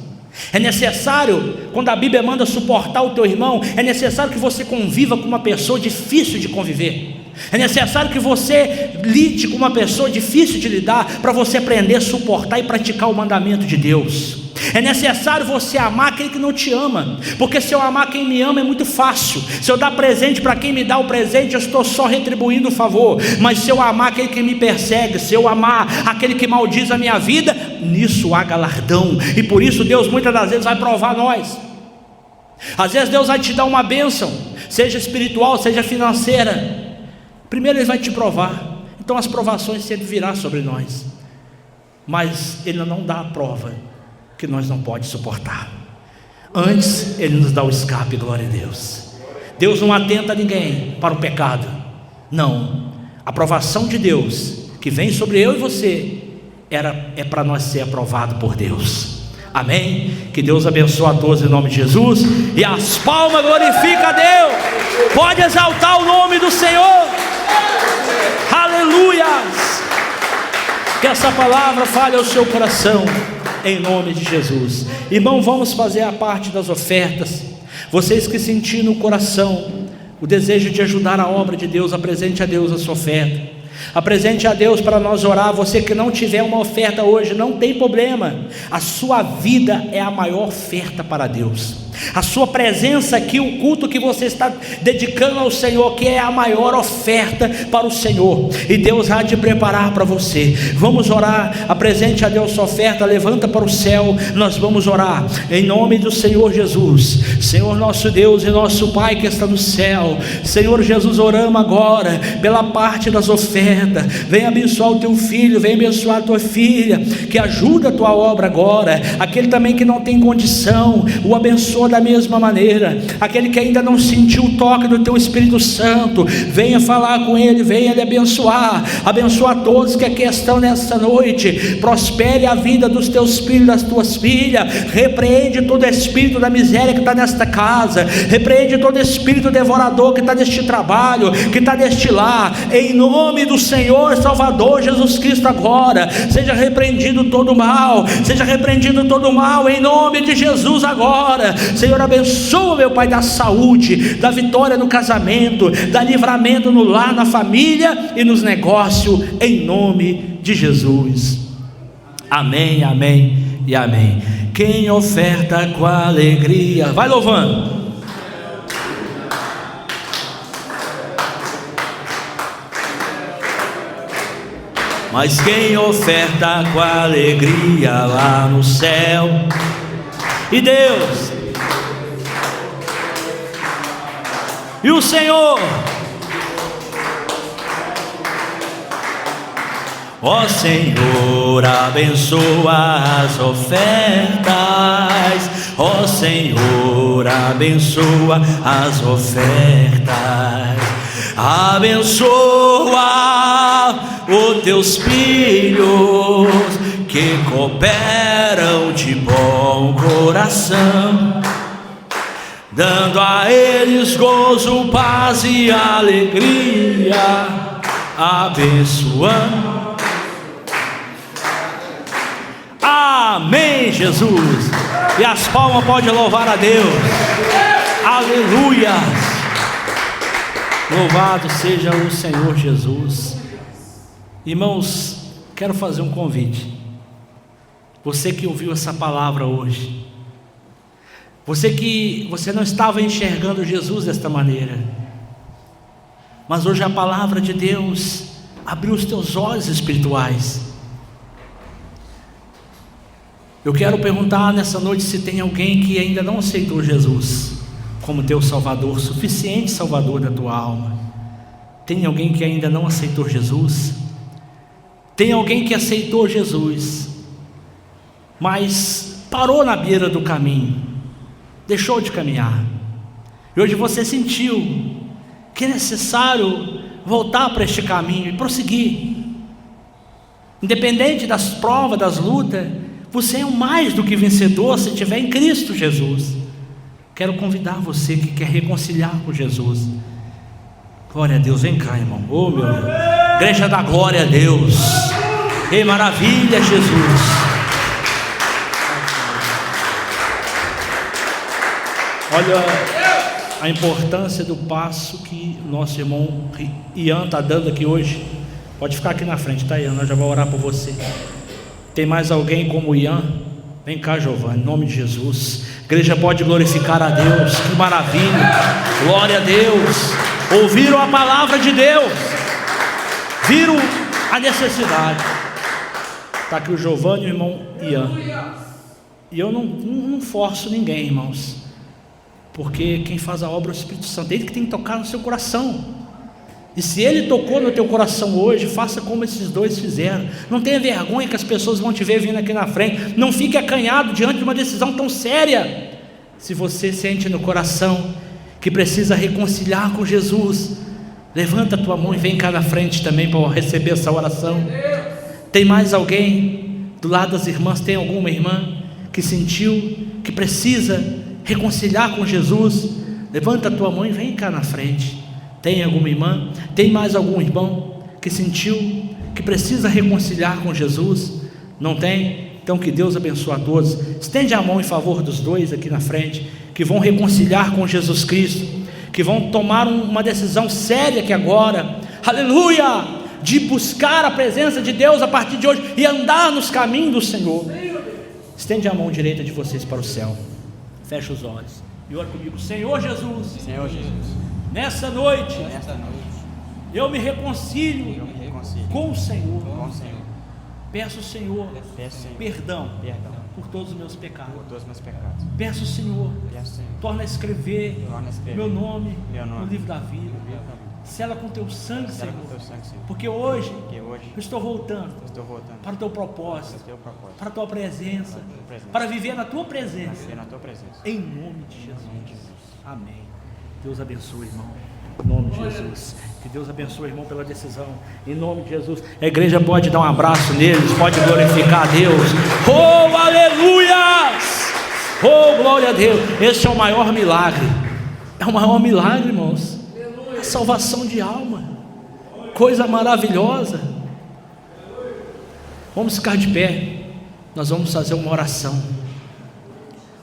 Speaker 1: É necessário, quando a Bíblia manda suportar o teu irmão, é necessário que você conviva com uma pessoa difícil de conviver. É necessário que você lide com uma pessoa difícil de lidar, para você aprender a suportar e praticar o mandamento de Deus. É necessário você amar aquele que não te ama, porque se eu amar quem me ama é muito fácil. Se eu dar presente para quem me dá o presente, eu estou só retribuindo o favor. Mas se eu amar aquele que me persegue, se eu amar aquele que maldiz a minha vida, nisso há galardão. E por isso Deus muitas das vezes vai provar nós. Às vezes Deus vai te dar uma bênção, seja espiritual, seja financeira. Primeiro Ele vai te provar. Então as provações sempre virão sobre nós, mas Ele não dá a prova que nós não podemos suportar. Antes Ele nos dá o escape, glória a Deus. Deus não atenta a ninguém para o pecado. Não, a provação de Deus que vem sobre eu e você é para nós ser aprovado por Deus. Amém? Que Deus abençoe a todos em nome de Jesus. E as palmas glorificam a Deus. Pode exaltar o nome do Senhor. Aleluias. Que essa palavra fale ao seu coração, em nome de Jesus. Irmão, vamos fazer a parte das ofertas. Vocês que sentiram no coração o desejo de ajudar a obra de Deus, apresente a Deus a sua oferta. Apresente a Deus para nós orar. Você que não tiver uma oferta hoje, não tem problema. A sua vida é a maior oferta para Deus. A sua presença aqui, o culto que você está dedicando ao Senhor, que é a maior oferta para o Senhor. E Deus há de preparar para você. Vamos orar. Apresente a Deus sua oferta. Levanta para o céu. Nós vamos orar em nome do Senhor Jesus. Senhor nosso Deus e nosso Pai que está no céu, Senhor Jesus, oramos agora pela parte das ofertas. Vem abençoar o teu filho, vem abençoar a tua filha, que ajuda a tua obra agora. Aquele também que não tem condição, o abençoa da mesma maneira. Aquele que ainda não sentiu o toque do teu Espírito Santo, venha falar com ele, venha lhe abençoar. Abençoa a todos que aqui estão nessa noite. Prospere a vida dos teus filhos, das tuas filhas. Repreende todo espírito da miséria que está nesta casa. Repreende todo espírito devorador que está neste trabalho, que está neste lar. Em nome do Senhor Salvador Jesus Cristo, agora seja repreendido todo mal, seja repreendido todo mal em nome de Jesus agora. Senhor, abençoa, meu Pai, da saúde, da vitória no casamento, da livramento no lar, na família e nos negócios, em nome de Jesus. Amém, amém e amém. Quem oferta com alegria, vai louvando. Mas quem oferta com alegria lá no céu, e Deus, e o Senhor, ó Senhor, abençoa as ofertas, ó Senhor, abençoa as ofertas, abençoa os teus filhos que cooperam de bom coração, dando a eles gozo, paz e alegria, abençoando. Amém, Jesus. E as palmas podem louvar a Deus. Aleluia. Louvado seja o Senhor Jesus. Irmãos, quero fazer um convite. Você que ouviu essa palavra hoje, você não estava enxergando Jesus desta maneira, mas hoje a palavra de Deus abriu os teus olhos espirituais. Eu quero perguntar nessa noite se tem alguém que ainda não aceitou Jesus como teu Salvador, suficiente Salvador da tua alma. Tem alguém que ainda não aceitou Jesus? Tem alguém que aceitou Jesus, mas parou na beira do caminho, deixou de caminhar. e hoje você sentiu que é necessário voltar para este caminho e prosseguir. Independente das provas, das lutas, você é um mais do que vencedor se estiver em Cristo Jesus. Quero convidar você que quer reconciliar com Jesus. Glória a Deus, vem cá, irmão. Oh, meu Deus. Igreja da glória a Deus. Ei, maravilha, Jesus. Olha a importância do passo que nosso irmão Ian está dando aqui hoje. Pode ficar aqui na frente, tá, Ian? Nós já vamos orar por você. Tem mais alguém como o Ian? Vem cá, Giovanni, em nome de Jesus. A igreja pode glorificar a Deus. Que maravilha, glória a Deus. Ouviram a palavra de Deus, viram a necessidade. Está aqui o Giovanni e o irmão Ian. E eu não forço ninguém, irmãos, porque quem faz a obra é o Espírito Santo. Ele que tem que tocar no seu coração. E se ele tocou no teu coração hoje, faça como esses dois fizeram. Não tenha vergonha que as pessoas vão te ver vindo aqui na frente. Não fique acanhado diante de uma decisão tão séria. Se você sente no coração que precisa reconciliar com Jesus, levanta a tua mão e vem cá na frente também para receber essa oração. Tem mais alguém do lado das irmãs? Tem alguma irmã que sentiu que precisa reconciliar com Jesus? Levanta a tua mão e vem cá na frente. Tem alguma irmã? Tem mais algum irmão que sentiu que precisa reconciliar com Jesus? Não tem? Então que Deus abençoe a todos. Estende a mão em favor dos dois aqui na frente, que vão reconciliar com Jesus Cristo, que vão tomar uma decisão séria aqui agora, aleluia, de buscar a presença de Deus a partir de hoje e andar nos caminhos do Senhor. Estende a mão direita de vocês para o céu, fecha os olhos e ora comigo. Senhor Jesus, nessa noite eu me reconcilio com o Senhor. Peço, Senhor, perdão por todos os meus pecados. Peço, Senhor, torna a escrever meu nome no livro da vida. Sela com teu sangue, Senhor, porque hoje eu estou voltando para o teu propósito, para a tua presença, para viver na tua presença, em nome de Jesus. Amém. Deus abençoe, irmão, em nome de Jesus. Que Deus abençoe, irmão, pela decisão, em nome de Jesus. A igreja pode dar um abraço neles, pode glorificar a Deus. Oh, aleluia! Oh, glória a Deus. Esse é o maior milagre. É o maior milagre, irmãos. A salvação de alma, coisa maravilhosa. Vamos ficar de pé. Nós vamos fazer uma oração,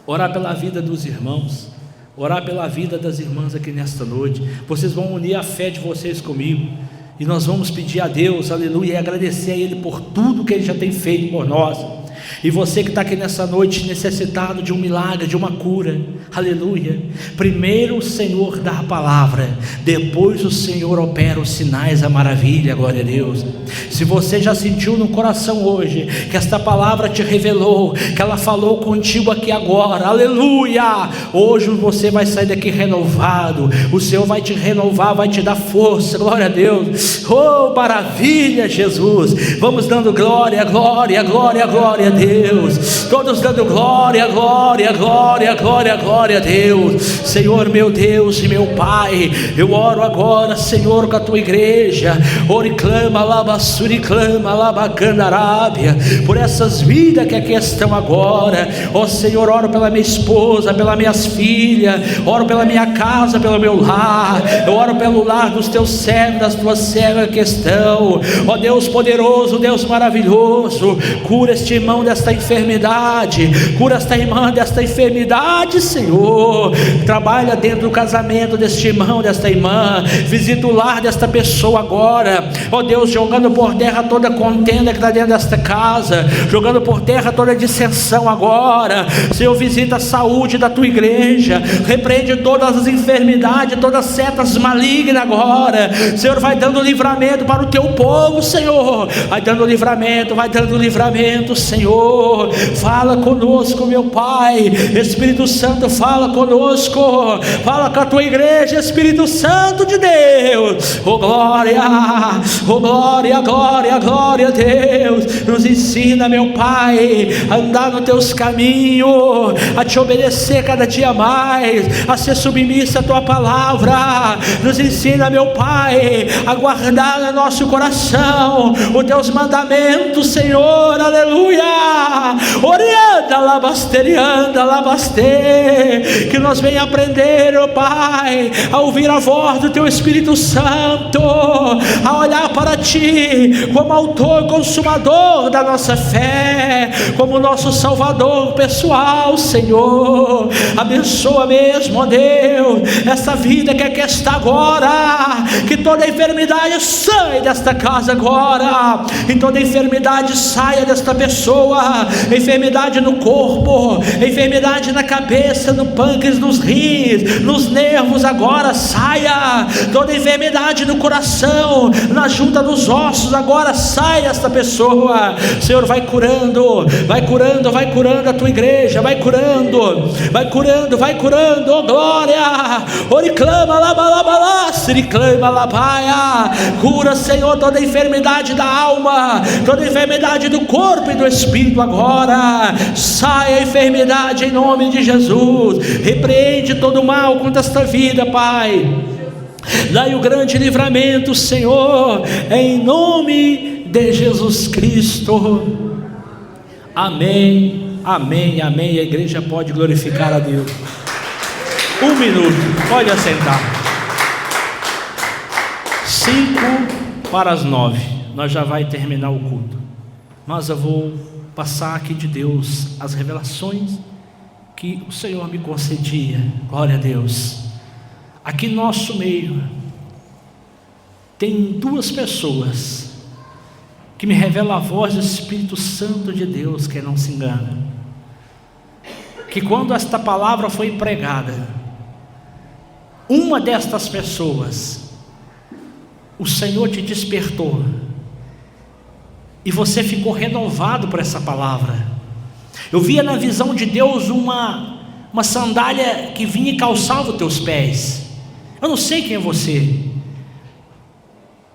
Speaker 1: orar pela vida dos irmãos, orar pela vida das irmãs aqui nesta noite. Vocês vão unir a fé de vocês comigo, e nós vamos pedir a Deus, aleluia, e agradecer a Ele por tudo que Ele já tem feito por nós. E você que está aqui nessa noite necessitado de um milagre, de uma cura, aleluia, primeiro o Senhor dá a palavra, depois o Senhor opera os sinais, a maravilha, glória a Deus. Se você já sentiu no coração hoje que esta palavra te revelou, que ela falou contigo aqui agora, aleluia, hoje você vai sair daqui renovado. O Senhor vai te renovar, vai te dar força, glória a Deus. Oh, maravilha, Jesus. Vamos dando glória, glória, glória, glória a Deus. Todos dando glória, glória, glória, glória, glória a Deus. Senhor, meu Deus e meu Pai, eu oro agora, Senhor, com a tua igreja. Ore, clama, labassuri, clama, labacandarábia, por essas vidas que aqui estão agora. Ó Senhor, oro pela minha esposa, pelas minhas filhas, oro pela minha casa, pelo meu lar, eu oro pelo lar dos teus servos, das tuas servas que estão. Ó Deus poderoso, Deus maravilhoso, cura este irmão desta enfermidade, cura esta irmã desta enfermidade, Senhor. Trabalha dentro do casamento deste irmão, desta irmã, visita o lar desta pessoa agora, ó Deus, jogando por terra toda contenda que está dentro desta casa, jogando por terra toda dissensão agora. Senhor, visita a saúde da tua igreja, repreende todas as enfermidades, todas as setas malignas agora. Senhor, vai dando livramento para o teu povo, Senhor, vai dando livramento, Senhor. Senhor. Fala conosco, meu Pai. Espírito Santo, fala conosco. Fala com a tua igreja, Espírito Santo de Deus. Oh glória, oh glória, glória, glória a Deus. Nos ensina, meu Pai, a andar nos teus caminhos, a te obedecer cada dia mais, a ser submissa à tua palavra. Nos ensina, meu Pai, a guardar no nosso coração os teus mandamentos, Senhor. Aleluia. Orianda, labasterianda, labastê. Que nós venhamos aprender, ó Pai, a ouvir a voz do teu Espírito Santo, a olhar para ti como autor e consumador da nossa fé, como nosso Salvador pessoal, Senhor. Abençoa mesmo, ó Deus, essa vida que aqui está agora. Que toda enfermidade saia desta casa agora, e toda enfermidade saia desta pessoa. Enfermidade no corpo, enfermidade na cabeça, no pâncreas, nos rins, nos nervos, agora saia. Toda enfermidade no coração, na junta dos ossos, agora saia esta pessoa. Senhor, vai curando, vai curando, vai curando a tua igreja, vai curando, vai curando, vai curando, oh glória. Oriclama, labalabala, siriclama, labaia. Cura, Senhor, toda enfermidade da alma, toda enfermidade do corpo e do espírito agora. Saia a enfermidade em nome de Jesus. Repreende todo o mal contra esta vida, Pai. Dai o grande livramento, Senhor, em nome de Jesus Cristo. Amém, amém, amém. A igreja pode glorificar a Deus. 1 minuto, pode assentar. 8:55, nós já vai terminar o culto, mas eu vou passar aqui de Deus as revelações que o Senhor me concedia. Glória a Deus. Aqui no nosso meio tem 2 pessoas que me revelam a voz do Espírito Santo de Deus, que não se engana, que quando esta palavra foi pregada, uma destas pessoas, o Senhor te despertou e você ficou renovado por essa palavra. Eu via na visão de Deus uma sandália que vinha e calçava os teus pés. Eu não sei quem é você,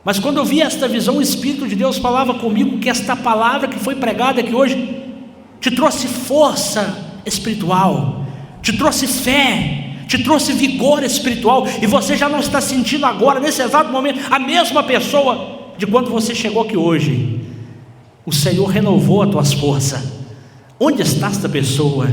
Speaker 1: mas quando eu vi esta visão, o Espírito de Deus falava comigo que esta palavra que foi pregada aqui hoje te trouxe força espiritual, te trouxe fé, te trouxe vigor espiritual, e você já não está sentindo agora, nesse exato momento, a mesma pessoa de quando você chegou aqui hoje. O Senhor renovou as tuas forças. Onde está esta pessoa?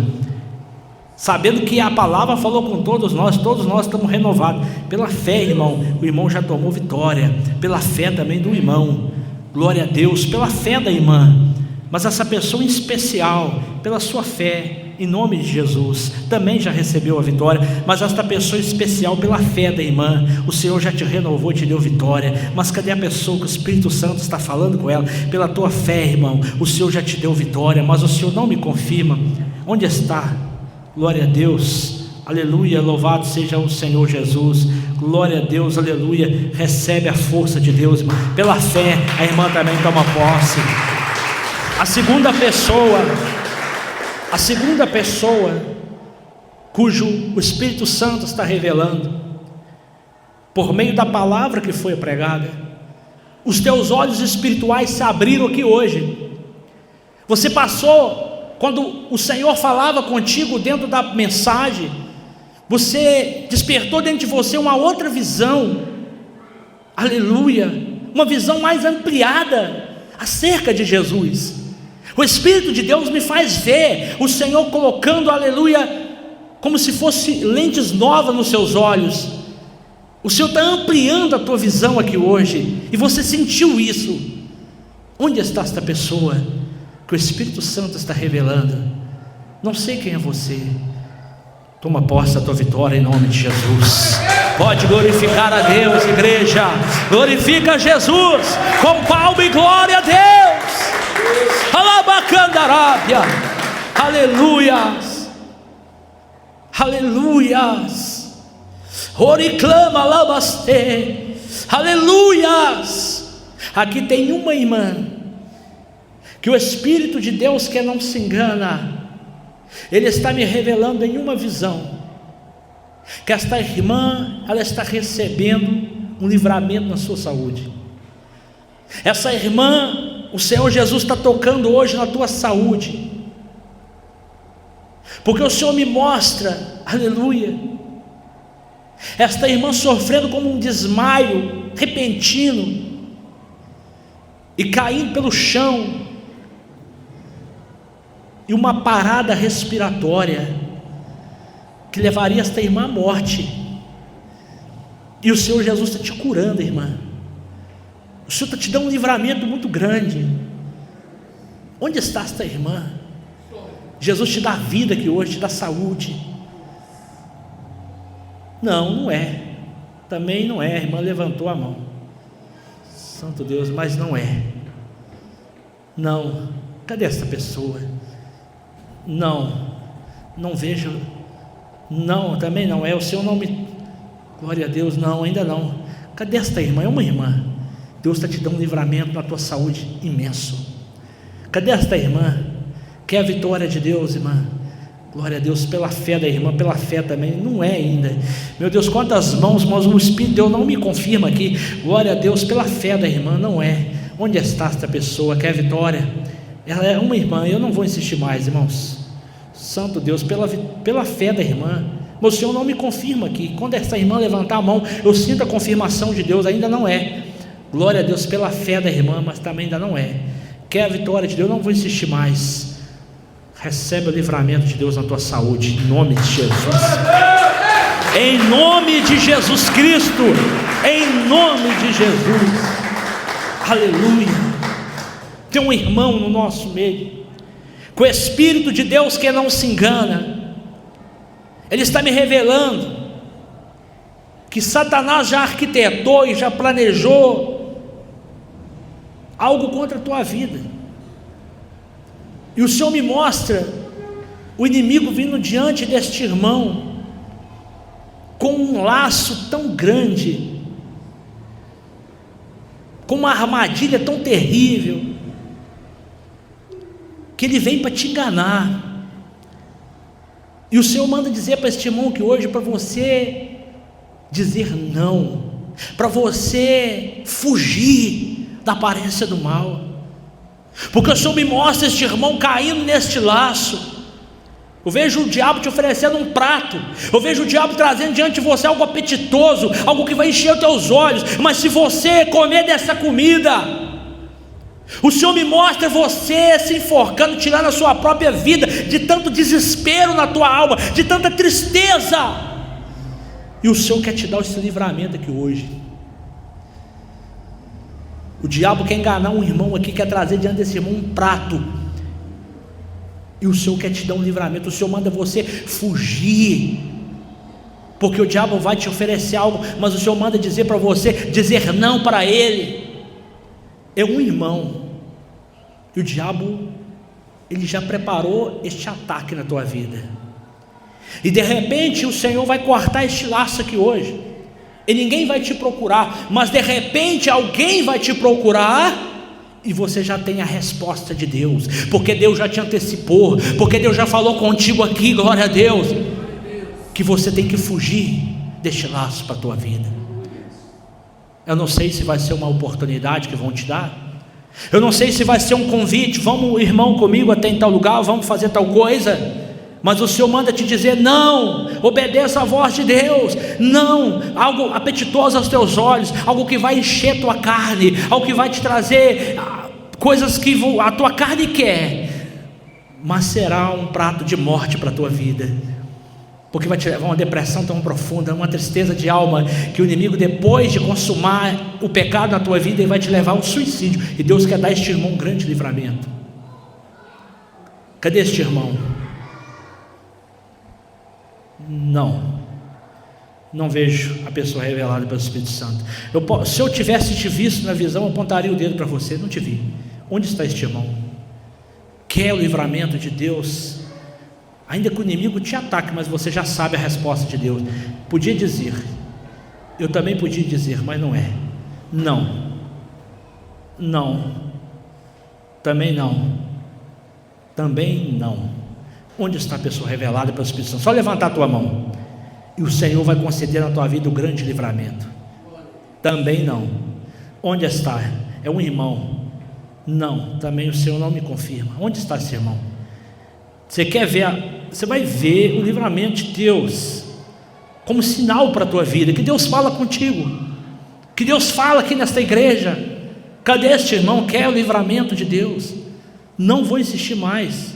Speaker 1: Sabendo que a palavra falou com todos nós estamos renovados pela fé, irmão. O irmão já tomou vitória, pela fé também do irmão. Glória a Deus, pela fé da irmã. Mas essa pessoa em especial, pela sua fé, em nome de Jesus, também já recebeu a vitória. Mas esta pessoa especial, pela fé da irmã, o Senhor já te renovou, te deu vitória. Mas cadê a pessoa que o Espírito Santo está falando com ela? Pela tua fé, irmão, o Senhor já te deu vitória, mas o Senhor não me confirma. Onde está? Glória a Deus, aleluia, louvado seja o Senhor Jesus. Glória a Deus, aleluia. Recebe a força de Deus, irmão. Pela fé, a irmã também toma posse. A segunda pessoa cujo o Espírito Santo está revelando, por meio da palavra que foi pregada, os teus olhos espirituais se abriram aqui hoje. Você passou, quando o Senhor falava contigo dentro da mensagem, você despertou dentro de você uma outra visão, aleluia, uma visão mais ampliada acerca de Jesus. O Espírito de Deus me faz ver o Senhor colocando, aleluia, como se fosse lentes novas nos seus olhos. O Senhor está ampliando a tua visão aqui hoje, e você sentiu isso. Onde está esta pessoa que o Espírito Santo está revelando? Não sei quem é você. Toma posse da tua vitória em nome de Jesus. Pode glorificar a Deus, igreja. Glorifica Jesus com palma e glória a Deus. Alabacandarábia. Aleluias. Aleluias. Oriclama labaste. Aleluias. Aqui tem uma irmã que o Espírito de Deus, que não se engana, Ele está me revelando em uma visão, que esta irmã, ela está recebendo um livramento na sua saúde. Essa irmã, o Senhor Jesus está tocando hoje na tua saúde, porque o Senhor me mostra, aleluia, esta irmã sofrendo como um desmaio repentino, e caindo pelo chão, e uma parada respiratória, que levaria esta irmã à morte, e o Senhor Jesus está te curando, irmã. O Senhor está te dando um livramento muito grande. Onde está esta irmã? Jesus te dá vida aqui hoje, te dá saúde. Não é, também não é. A irmã levantou a mão, santo Deus, mas não é. Não, cadê essa pessoa? Não vejo. Não, também não é. O Senhor não me... Glória a Deus, não, ainda não. Cadê esta irmã? É uma irmã. Deus está te dando um livramento na tua saúde imenso. Cadê esta irmã? Quer a vitória de Deus, irmã? Glória a Deus, pela fé da irmã, pela fé também. Não é ainda. Meu Deus, quantas mãos, mas o Espírito de Deus não me confirma aqui. Glória a Deus, pela fé da irmã. Não é. Onde está esta pessoa? Quer a vitória? Ela é uma irmã. Eu não vou insistir mais, irmãos. Santo Deus, pela fé da irmã. Mas o Senhor não me confirma aqui. Quando essa irmã levantar a mão, eu sinto a confirmação de Deus. Ainda não é. Glória a Deus, pela fé da irmã, mas também ainda não é. Quer a vitória de Deus? Eu não vou insistir mais. Recebe o livramento de Deus na tua saúde, em nome de Jesus. Em nome de Jesus Cristo. Em nome de Jesus. Aleluia. Tem um irmão no nosso meio, com o Espírito de Deus que não se engana. Ele está me revelando que Satanás já arquitetou e já planejou algo contra a tua vida. E o Senhor me mostra o inimigo vindo diante deste irmão com um laço tão grande, com uma armadilha tão terrível, que ele vem para te enganar. E o Senhor manda dizer para este irmão que hoje, para você dizer não, para você fugir da aparência do mal, porque o Senhor me mostra este irmão caindo neste laço. Eu vejo o diabo te oferecendo um prato, eu vejo o diabo trazendo diante de você algo apetitoso, algo que vai encher os teus olhos, mas se você comer dessa comida, o Senhor me mostra você se enforcando, tirando a sua própria vida, de tanto desespero na tua alma, de tanta tristeza. E o Senhor quer te dar esse livramento aqui hoje. O diabo quer enganar um irmão aqui, quer trazer diante desse irmão um prato, e o Senhor quer te dar um livramento. O Senhor manda você fugir, porque o diabo vai te oferecer algo, mas o Senhor manda dizer para você, dizer não para ele. É um irmão, e o diabo, ele já preparou este ataque na tua vida, e de repente o Senhor vai cortar este laço aqui hoje, e ninguém vai te procurar, mas de repente alguém vai te procurar, e você já tem a resposta de Deus, porque Deus já te antecipou, porque Deus já falou contigo aqui, glória a Deus, que você tem que fugir deste laço para a tua vida. Eu não sei se vai ser uma oportunidade que vão te dar, eu não sei se vai ser um convite, vamos irmão comigo até em tal lugar, vamos fazer tal coisa, mas o Senhor manda te dizer não, obedeça a voz de Deus, não, algo apetitoso aos teus olhos, algo que vai encher tua carne, algo que vai te trazer coisas que a tua carne quer, mas será um prato de morte para a tua vida, porque vai te levar a uma depressão tão profunda, uma tristeza de alma, que o inimigo, depois de consumar o pecado na tua vida, ele vai te levar ao suicídio, e Deus quer dar a este irmão um grande livramento. Cadê este irmão? Não vejo a pessoa revelada pelo Espírito Santo. Se eu tivesse te visto na visão, eu apontaria o dedo para você, não te vi. Onde está este irmão? Quer o livramento de Deus? Ainda que o inimigo te ataque, mas você já sabe a resposta de Deus. Podia dizer, eu também podia dizer, mas não é. Não, também não. Também não. Onde está a pessoa revelada pelo Espírito Santo? Só levantar a tua mão, e o Senhor vai conceder na tua vida o grande livramento. Também não. Onde está? É um irmão. Não, também o Senhor não me confirma. Onde está esse irmão? Você quer ver? Você vai ver o livramento de Deus como sinal para a tua vida, que Deus fala contigo, que Deus fala aqui nesta igreja. Cadê este irmão? Quer o livramento de Deus? Não vou insistir mais.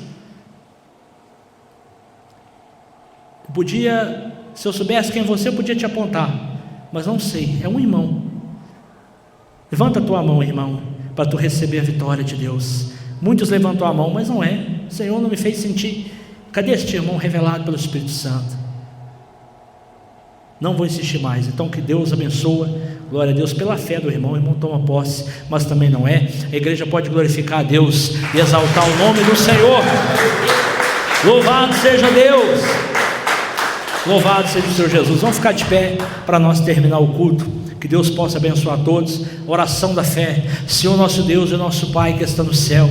Speaker 1: Se eu soubesse quem você, eu podia te apontar, mas não sei. É um irmão. Levanta a tua mão, irmão, para tu receber a vitória de Deus. Muitos levantam a mão, mas não é. O Senhor não me fez sentir. Cadê este irmão revelado pelo Espírito Santo? Não vou insistir mais. Então que Deus abençoe. Glória a Deus pela fé do irmão. O irmão toma posse, mas também não é. A igreja pode glorificar a Deus e exaltar o nome do Senhor. Louvado seja Deus. Louvado seja o Senhor Jesus. Vamos ficar de pé para nós terminar o culto. Que Deus possa abençoar a todos. Oração da fé. Senhor nosso Deus e nosso Pai que está no céu,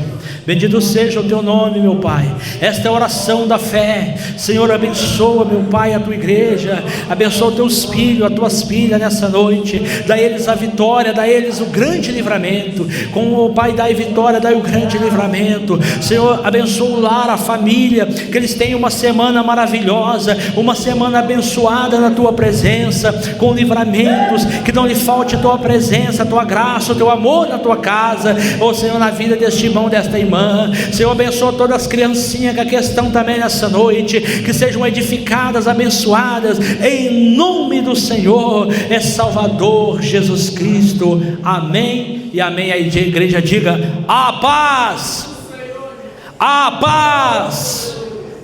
Speaker 1: bendito seja o teu nome, meu Pai. Esta é a oração da fé. Senhor, abençoa, meu Pai, a tua igreja. Abençoa os teus filhos, as tuas filhas nessa noite. Dá eles a vitória, dá eles o grande livramento. Como o Pai dá a vitória, dá o grande livramento. Senhor, abençoa o lar, a família. Que eles tenham uma semana maravilhosa, uma semana abençoada na tua presença, com livramentos. Que não lhe falte a tua presença, a tua graça, o teu amor na tua casa, ó Senhor, na vida deste irmão, desta irmã. Senhor, abençoa todas as criancinhas que aqui estão também nessa noite, que sejam edificadas, abençoadas, em nome do Senhor, é Salvador Jesus Cristo, amém e amém. Aí a igreja diga: a paz, a paz.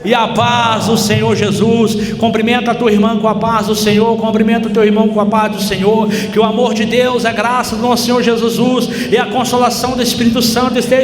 Speaker 1: E a paz do Senhor Jesus. Cumprimenta a tua irmã com a paz do Senhor. Cumprimenta o teu irmão com a paz do Senhor. Que o amor de Deus, a graça do nosso Senhor Jesus e a consolação do Espírito Santo esteja